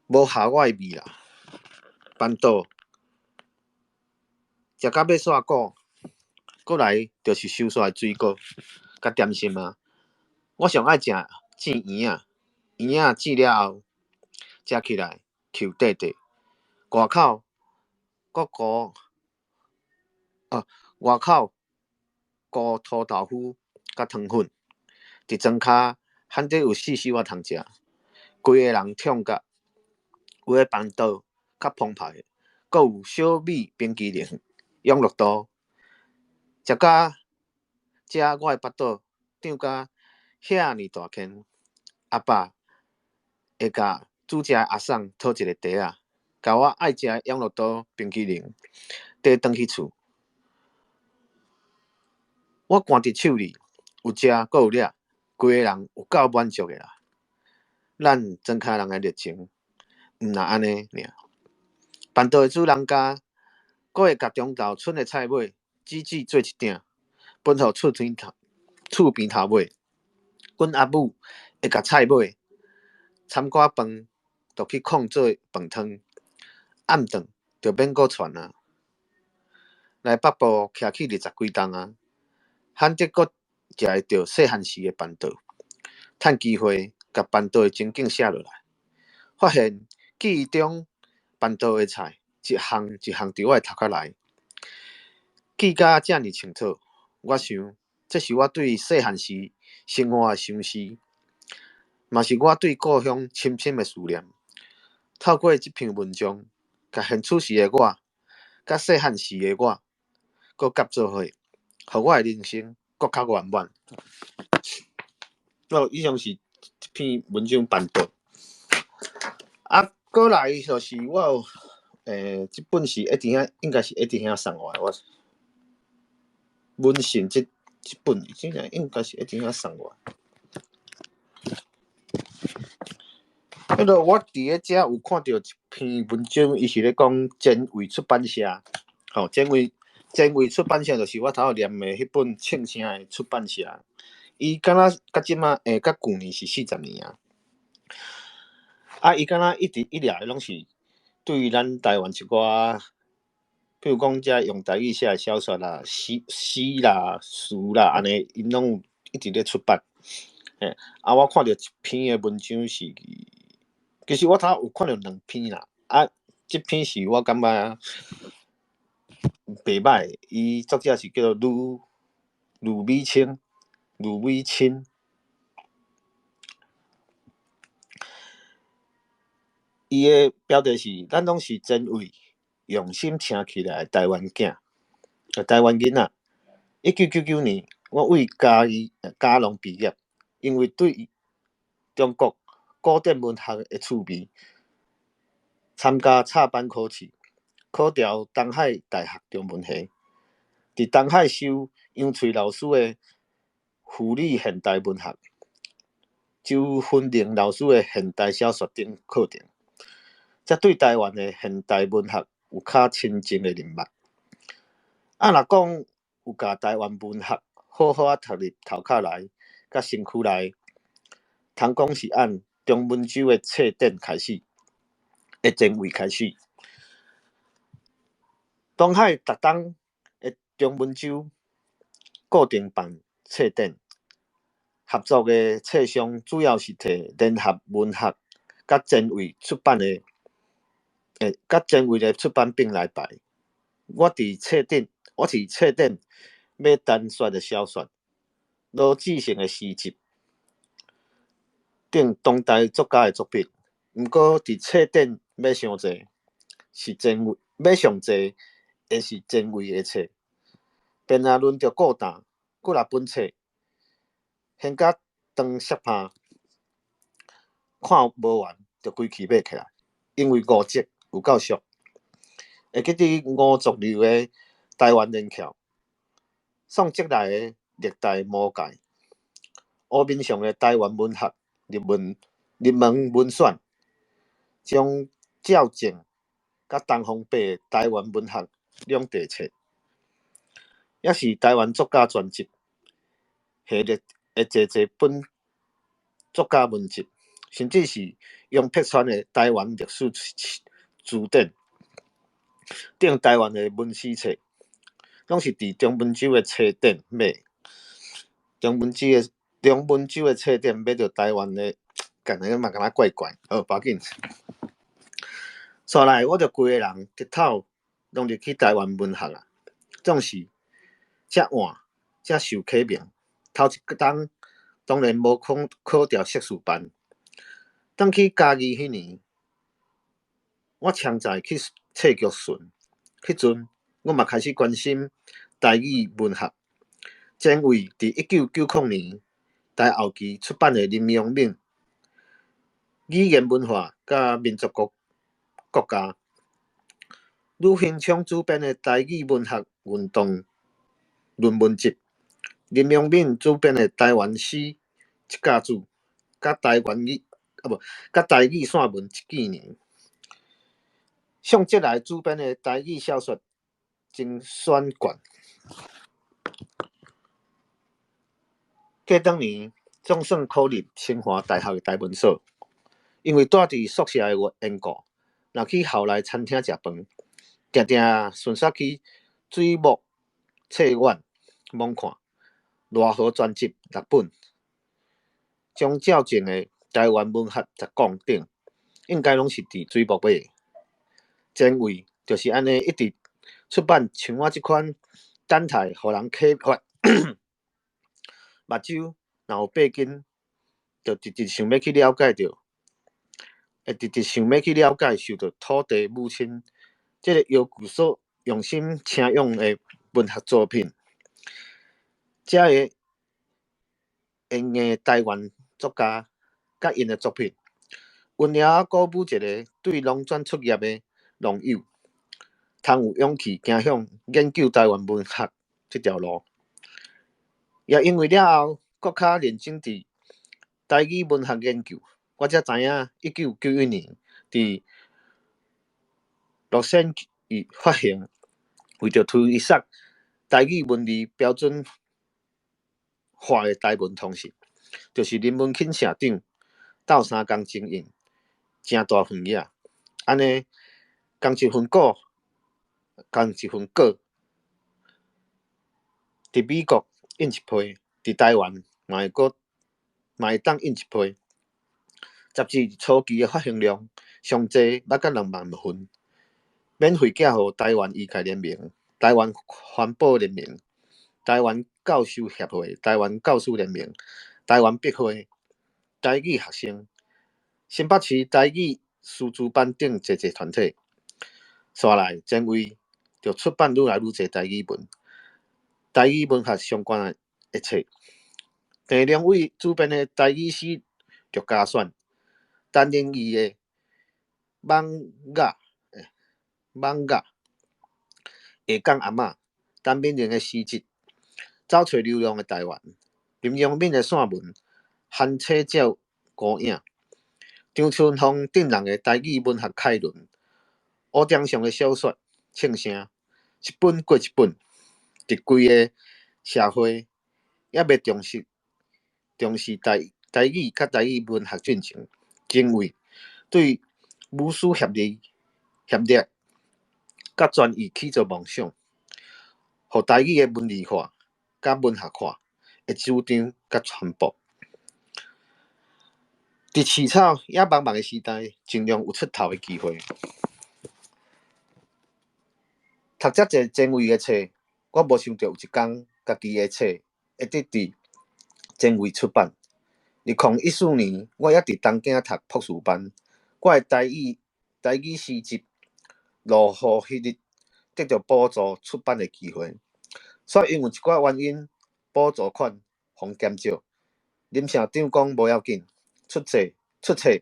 无合我的味啦。办桌食到要煞鼓，过来就是收煞的水果，甲点心啊。我上爱食煎圆仔，圆仔煎了后，食起来 Q 短短，外口搁糊外口糊土豆腐甲糖粉，伫庄骹罕得有4小仔通食，规个人痛甲。有诶办桌较澎湃，搁有小米冰淇淋、养乐多，食甲我诶巴肚胀甲遐尼大坑。阿爸会甲煮食诶阿婶讨一个袋仔，甲我爱食诶养乐多冰淇淋带转去厝。我掼伫手里，有食搁有掠，规个人有够满足诶啦。咱庄骹人诶热情，毋若安尼尔。办桌诶主人家，阁会甲中昼剩诶菜尾煮做一鼎，分互厝边头尾。阮阿母会甲菜尾掺寡饭，倒去控做饭汤。暗顿就免阁传啊。来北部徛去20几冬啊，罕得阁食会着细汉时诶办桌，趁机会甲办桌诶情景写落来，发现记忆中办桌诶菜一项一项伫我诶头壳内，记甲遮尔清楚。我想，这是我对细汉时生活诶相思，嘛是我对故乡深深诶思念。透过这篇文章，甲现此时诶我，甲细汉时诶我，搁夹做伙，互我诶人生搁较圆满。以上是这篇文章办桌。过来就是我有这本是一定应该是一定送我的，我文信这本真正应该是一定送我。迄个我伫咧遮有看到一篇文章，伊是咧讲真味出版社，真味出版社就是我头下念的迄本庆声的出版社。伊敢若甲即马甲旧年是40年啊。伊敢若一直以来拢是对咱台湾一寡，比如讲遮用台语写的小说啦、诗啦、词啦，安尼因拢一直咧出版。我看到一篇的文章是，其实我头有看到2篇啦。这篇是我感觉袂歹，伊作者是叫做吕美清。伊的标题是咱拢是真为用心请起来的台湾囝，台湾囡仔。1999年，我为嘉农毕业，因为对中国古典文学的趣味，参加插班考试，考调东海大学中文系。伫东海修杨翠老师的辅理现代文学、周芬玲老师的现代小说等课程，才对台湾的现代文学有较亲近的认识。若讲有甲台湾文学好好读入头壳内，甲身躯内，通讲是按中文周的册典开始，前卫开始。东海逐冬的中文周固定办册典，合作的册商主要是摕联合文学甲前卫出版的，甲前卫的出版品来排。我伫册典买单刷的小说、罗志祥的诗集等当代作家的作品。毋过伫册典买上济是前卫，买上济会是前卫的册。便若轮着顾单，几若本册，现甲当摔拍，看无完就规气买起来，因为五集有够俗。会记伫吴浊流的台湾连翘，宋籍内的历代魔界，吴面上的台湾文学入门文选，将赵正甲东方白的台湾文学两地册，也是台湾作家专辑系列的济本作家文集，甚至是用撇穿的台湾历史字典等台湾的文史册，拢是伫中文周的册典买。中文周的册典买到台湾的，感觉嘛感觉怪怪，无要紧。煞来我着规个人日头拢入去台湾文学啊，总是遮晚遮受启明。头一冬当然无考调硕士班，当去嘉义迄年，我强在去册局顺，迄阵我嘛开始关心台语文学。前为伫1990年台后期出版的林阳敏语言文化甲民族国家，吕兴昌主编的台语文学运动论文集，林阳敏主编的台湾史一甲子，甲台语散文一纪年，向节来主编的台语小说精选卷。过当年总算考入清华大学的台文所，因为住伫宿舍的缘故，若去校内餐厅食饭，定定顺煞去水木册馆网看，赖河专辑6本，将赵正的台湾文学10讲顶，应该拢是伫水木买。前卫就是安尼一直出版像我即款等待互人启发。目睭若有八斤，就直直想要去了解着，直直想要去了解受到土地母亲这个要求所用心请用的文学作品，遮个因的台湾作家甲因的作品，温柔鼓舞一个对农专出业的农友，通有勇气行向研究台湾文学这条路。也因为了后，搁较认真伫台语文学研究，我才知影1991年伫洛杉矶发行，为着推广台语文字标准化的台文通识，就是林文庆社长斗3工经营，真大份额。安尼，共一份稿，伫美国印一批，伫台湾嘛会当印一批。杂志初期的发行量上济捌到2万份，免费寄予台湾医界联盟、台湾环保联盟、台湾教授协会、台湾教师联盟、台湾笔会、台语学生、新北市台语师资班等侪侪团体。刷来前卫就出版愈来愈侪台语文、台语文学相关的册。第两位主编的台语史就加选，担任伊的艋舺下港阿嬷陈敏玲的诗集，走找流浪的台湾，林阳敏的散文，寒车照孤影，张春芳顶人的台语文学概论，乌点上的小说庆声，一本过一本，伫规个社会也未重视台语甲台语文学进程，因为对武术协力甲专业起做梦想，互台语的文理化甲文学化的主张甲传播。伫起草野茫茫的时代，尽量有出头的机会。读遮济前卫的册，我无想到有一天，家己的册会得伫前卫出版。2014年，我还伫东京读博士班，我的台语诗集《落雨迄日》得到补助出版的机会，却因为一寡原因，补助款互减少。林社长讲无要紧，出册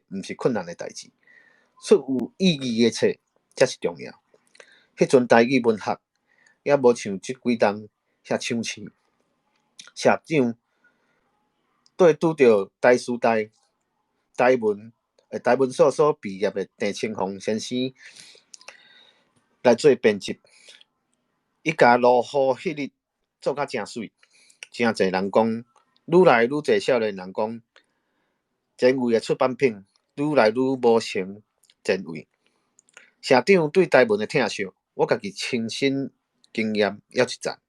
毋是困难的代志，出有意义的册才是重要。迄阵台语文学也无像即几冬遐抢市，社长对拄着台师大台文所毕业的郑清phong先生来做编辑，伊甲落雨迄日做甲真水，真侪人讲，愈来愈侪少年人讲，前卫的出版品愈来愈无成前卫。社长对台文的疼惜，我家己亲身经验要一赞。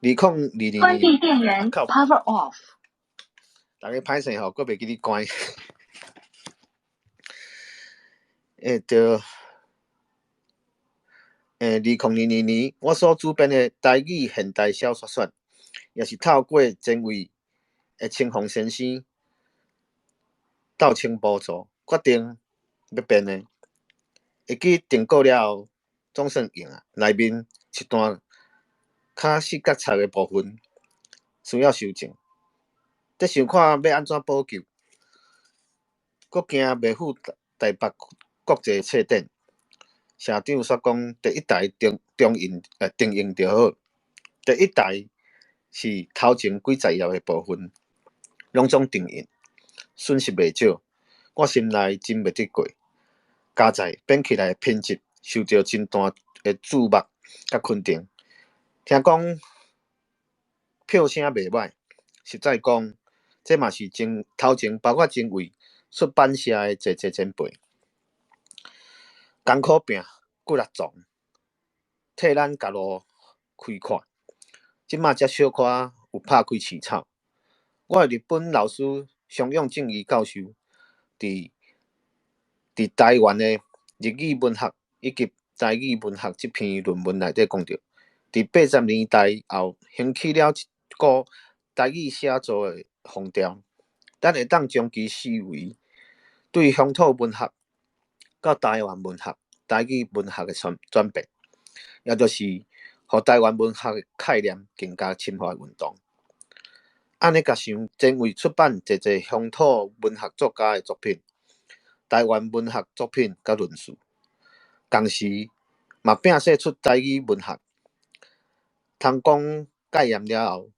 2022关闭年，电源 ，Power off。大家歹势吼，我袂记你关。就2022年，我所主编的台语现代小说选，也是透过前卫的清风先生斗请补助，决定要编的。会记订购了后，总算用啊。内面一段较细角彩的部分需要修正，得想看要安怎补救。搁惊袂赴台北国际册展，社长煞讲第一台定印就好。第一台是头前几十页的部分，拢总定印，损失袂少。我心内真袂得过。加在编起来的品质受到真大的注目甲肯定。听讲票声袂歹，实在讲，这嘛是头前包括前卫出版社的侪前辈，艰苦拼，骨力壮，替咱家路开阔。即马才小可有拍开市草。我的日本老师相永正义教授伫台湾的日语文学以及台语文学这篇论文内底讲到，伫80年代后兴起了一股台语写作的风潮，咱会当将其视为对乡土文学到台湾文学、台语文学的转变，也就是互台湾文学的概念更加深化的运动。按呢甲想，前卫出版侪乡土文学作家的作品。台湾文学作品甲论述，同时嘛摒写出台语文学。通讲概念了后，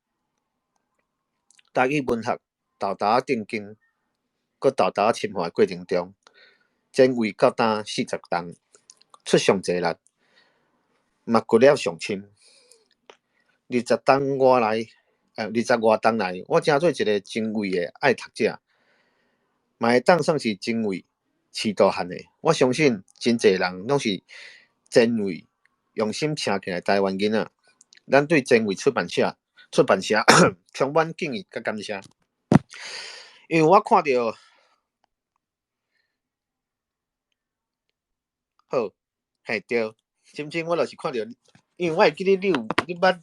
台语文学豆豆定根，搁豆豆深化过程中，前卫到今40档，出上济力，嘛过了上深。20档外来，20外档内，我真做一个前卫的爱读者，嘛会当算是前卫。市道汉的，我相信真侪人拢是前卫用心请起来台湾囡仔。咱对前卫出版社充满敬意甲感谢，因为我看到好，嘿对，真正我就是看到，因为我会记得你捌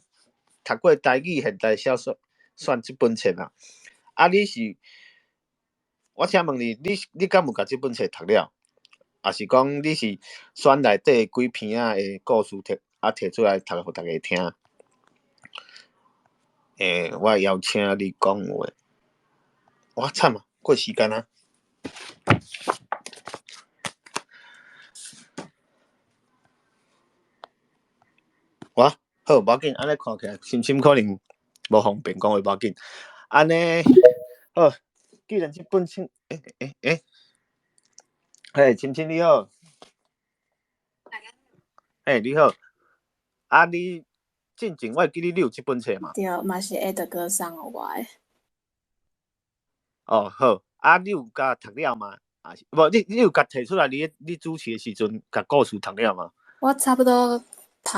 读过台语现代小说选这本册啊？啊，我请问你敢有甲这本册读了？也是讲你是选内底几篇仔的故事摕出来读互大家听。我邀请你讲话。哇惨啊，过时间啊！哇，好，无要紧，安尼看起来深深可能无方便讲话，无要紧。安尼好，既然即本深深你好，你好，你进前我记得你有即本册嘛？对，嘛是下德哥送互我的。哦，好，你有甲读了吗？啊是，无你有甲摕出来你主持的时阵，甲故事读了吗？我差不多读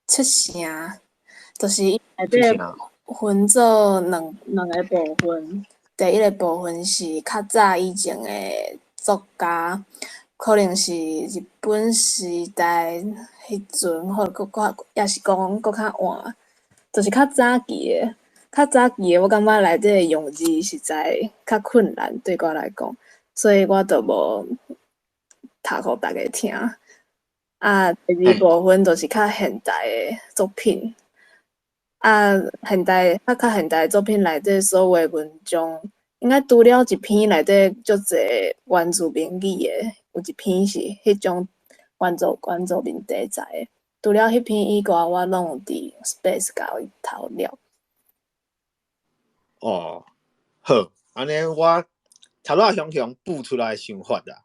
七成，就是伊内底分做两个部分。第一个部分是较早以前的作家，可能是日本时代迄阵，或者也是讲搁较晚，就是较早期的。较早期的，我感觉内底的用字实在较困难，对我来讲，所以我就无读互大家听。第二部分就是较现代的作品。较现代的作品内底所有的文章，应该除了一篇内底足侪原住民语的，有一篇是迄种原住民题材的。除了迄篇以外，我拢有伫 Space 甲伊读了。哦，好，安尼我头仔雄补出来的想法啦。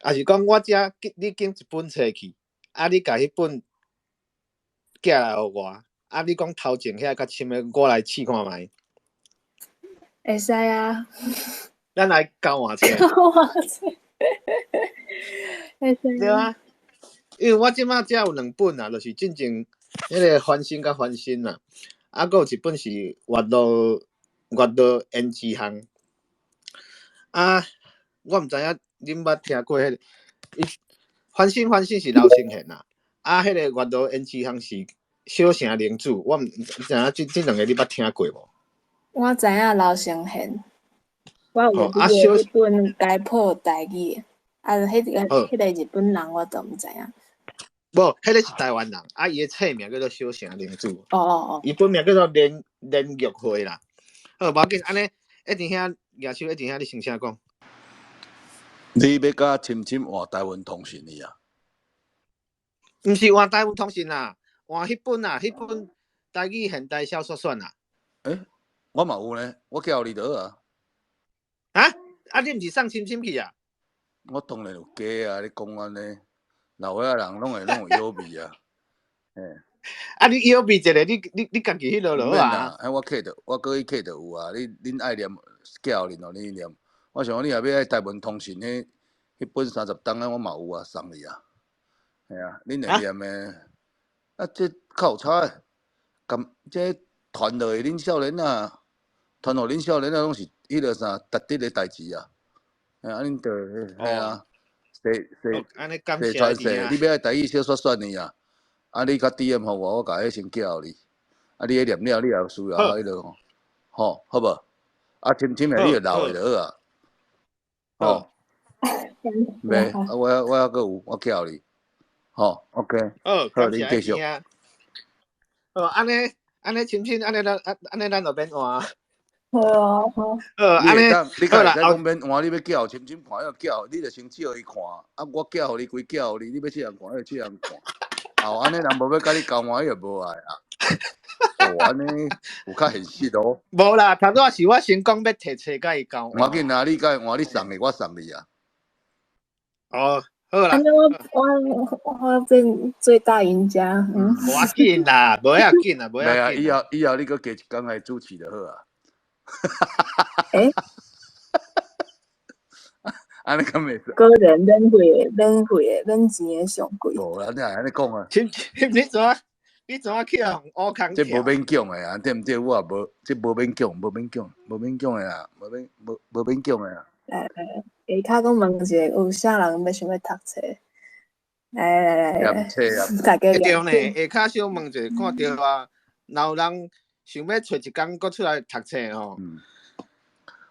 也是讲我遮你拣一本册去，你甲迄本寄来互我，你讲头前遐较深的，我来试看觅。会使啊。咱来交换册。会使。对啊，因为我即摆遮有2本啊，就是进前迄个翻新甲翻新啦，佫有一本是阅读胭脂巷。我毋知影恁捌听过迄个，翻新是刘星贤啦，迄个阅读胭脂巷是小城玲子，我毋知影即2个你捌听过无？我知影刘星贤，我有迄本解剖台语，迄个日本人我都毋知影。无，迄个是台湾人，伊的册名叫做小城玲子。哦。伊本名叫做连玉辉啦。好，无要紧，安尼一定遐举手，一定遐你先声讲。你要甲深深换台湾通讯哩啊？毋是换台湾通讯啦，换迄本啊，迄本台语现代小说选啦。我嘛有呢，我叫你倒啊。你毋是送深深去啊？我当然有加啊！你讲安尼，老岁仔人拢有腰味啊。你腰味一个，你家己迄落落啊？我过去客就有啊。恁爱念叫恁哦，你念。我想讲你也要爱台湾通讯迄本30档啊，我嘛有啊，送你啊。恁会念诶？这较有差诶。这传落去恁少年啊，传互恁少年啊，拢是迄个啥值得诶代志啊。恁着细传世，你要爱台语小说选你啊。你甲 DM 互我甲迄先叫你。你迄念了，你也有需要迄落吼，好无？深深诶，你就留下就好啊。吼。袂，我还阁有，我叫你。吼 ，OK。好，你继续。安尼深深，安尼咱就免换。好啊，好。你甲会使讲免换，你要叫深深看，要叫，你就先借伊看，我叫互你归叫互你，你要去人看，要去人看。安尼人无要甲你交换，伊就无爱啊。安尼有较现实哦。无啦，头拄是我先讲要摕册甲伊交换。我紧啊，你甲伊换，你送的，我送你啊。好啦。安尼我变最大赢家。无要紧啦，无要紧啦，无要紧。以后你搁加一工来主持就好啊。安尼敢袂使？个人免钱的上贵。无啦，你还安尼讲啊？你怎去互乌空？这无勉强的啊，对毋对？我也无，这无勉强的啊，无勉强的啊。下骹讲问一下，有啥人要想要读册？来，念册啊！对呢，下骹小问者，看到啊，若有人想要找一工，搁出来读册吼。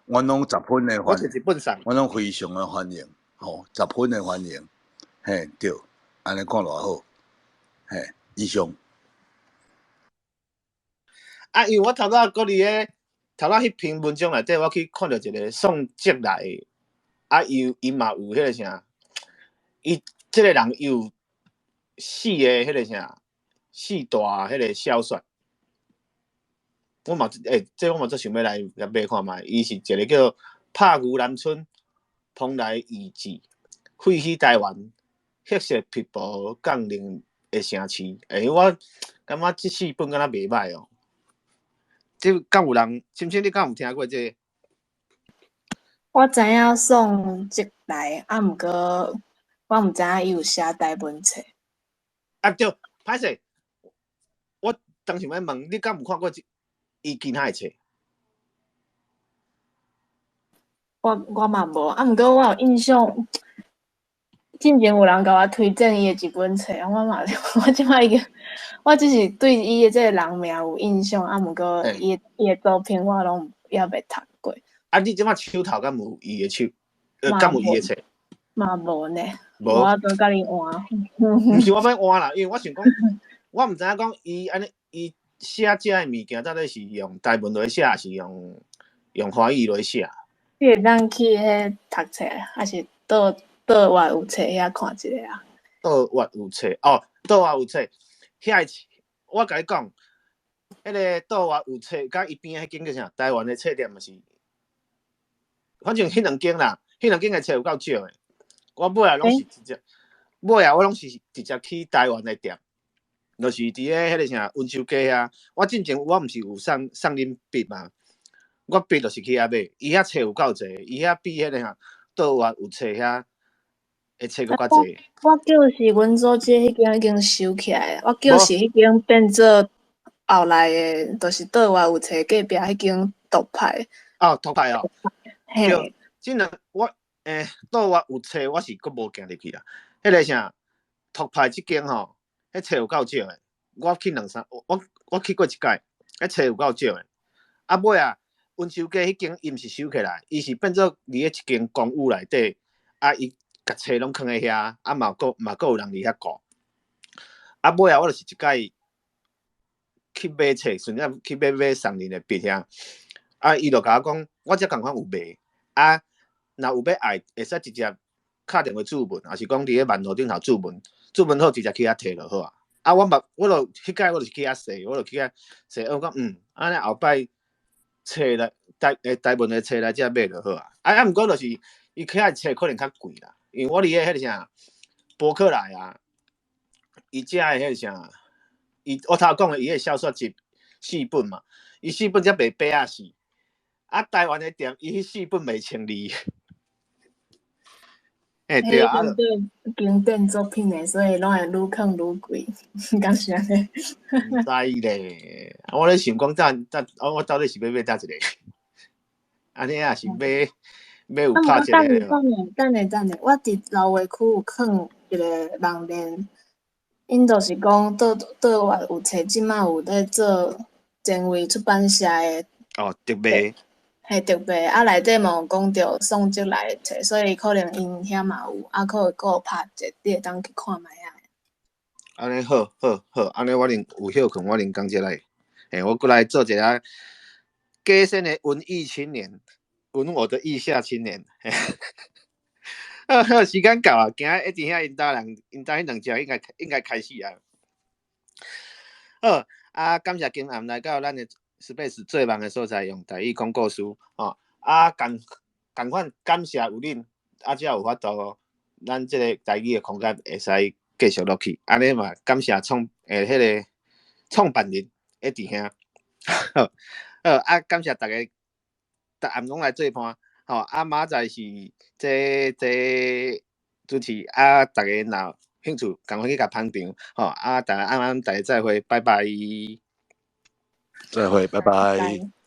阮拢10分的我找欢迎，一本送。阮拢非常的欢迎，吼，10分的欢迎，嘿，对，安尼看偌好，嘿，以上。啊，因为我头仔搁伫咧头仔迄篇文章内底，我去看到一个宋哲来的，啊，伊嘛有迄个啥，伊即个人有4个迄个啥4大迄个小说。我嘛这我嘛最想要来买看卖，伊是一个叫《拍牛南村蓬莱遗志》，废墟台湾，黑色皮薄降临的城市。我感觉这4本敢若袂歹哦。这敢有人，深深你敢有听过这个？我知影宋哲来，啊，毋过我毋知影伊有写台文册。啊对，歹势，我当时要问你，敢有看过伊其他的册？我嘛无，啊，毋过我有印象，之前有人甲我推荐伊的一本册，我嘛，我即摆我只是对伊的这个人名有印象，啊，毋过伊的作品我拢也未读过。啊，你即摆手头敢有伊的手？嘛敢有伊的册？嘛无呢，无。我都甲你换。毋是我要换啦，因为我想讲，我毋知影讲伊安尼伊写这的物件到底是用台文来写，还是用华语来写？你会当去迄读册，还是倒外有册遐看一下啊？倒外有册哦，倒外有册，遐我甲你讲，迄个倒外有册，甲伊边迄间叫啥？台湾的册店嘛是，反正迄两间啦，迄两间的册有够少的。我买啊拢是直接，买啊我拢是直接去台湾的店，就是伫咧迄个啥温州街遐。我之前我毋是有送恁笔嘛？我笔就是去遐买，伊遐册有够济，伊遐比迄个啥倒外有册遐的册搁较济。我叫是阮祖姐迄间已经收起来，我叫是迄间变做后来的，就是倒外有册隔壁迄间独派。哦，独派哦。嘿。即两我倒外有册，我是搁无行入去啦。迄个啥独派即间吼，迄册有够少的。我去我去过一届，迄册有够少的。啊尾啊，温州街迄间伊毋是收起来，伊是变做伫咧一间公寓内底，啊伊甲册拢囥咧遐，啊嘛搁有人伫遐顾。啊尾啊，我就是一届去买册，顺便去买送恁的笔遐。啊伊就甲我讲，我遮共款有卖，啊若有要爱，会使直接敲电话注文，还是讲伫咧万豪顶头注文好直接去遐摕就好啊。啊我就迄届我就是去遐踅，我就去遐踅，我讲安尼后摆册来台文的册来遮买就好啊。啊毋过就是伊遐的册可能较贵啦，因为我伫咧迄个啥博客来啊，伊遮的迄个啥，我头讲的伊个小说集4本嘛，伊4本才卖84，啊台湾的店伊迄4本卖1200。对啊，经典作品的，所以拢会愈坑愈贵，敢是安尼？毋知咧，我咧想讲，我到底是要买倒一个？安尼也是要有拍一个。等下，我伫老街区有囥一个网店，因就是讲倒外有册，即摆有咧做前卫出版社的。哦，特别。嘿，特别啊，内底嘛有讲到宋哲来的册，所以可能因遐嘛有，啊，可能有拍者，你会当去看卖啊。安尼好，安尼我有休困，我讲这来，我过来做一下加深的文艺青年，文我的意下青年。好，时间到啊，今日一直遐因家人，因家迄两只应该开始啊。好啊，感谢今暗来到咱的。Space 最忙的所在，用台语讲故事哦。啊，共款感谢有恁，啊，才有法度，咱这个台语的空间会使继续落去。安尼嘛，感谢迄个创办人一直兄。好，啊，感谢大家，暗拢来做伴。吼，啊，明仔是这主持，啊，大家若兴趣，赶快去甲捧场。吼，啊，大家大家再会，拜拜。再会，拜拜。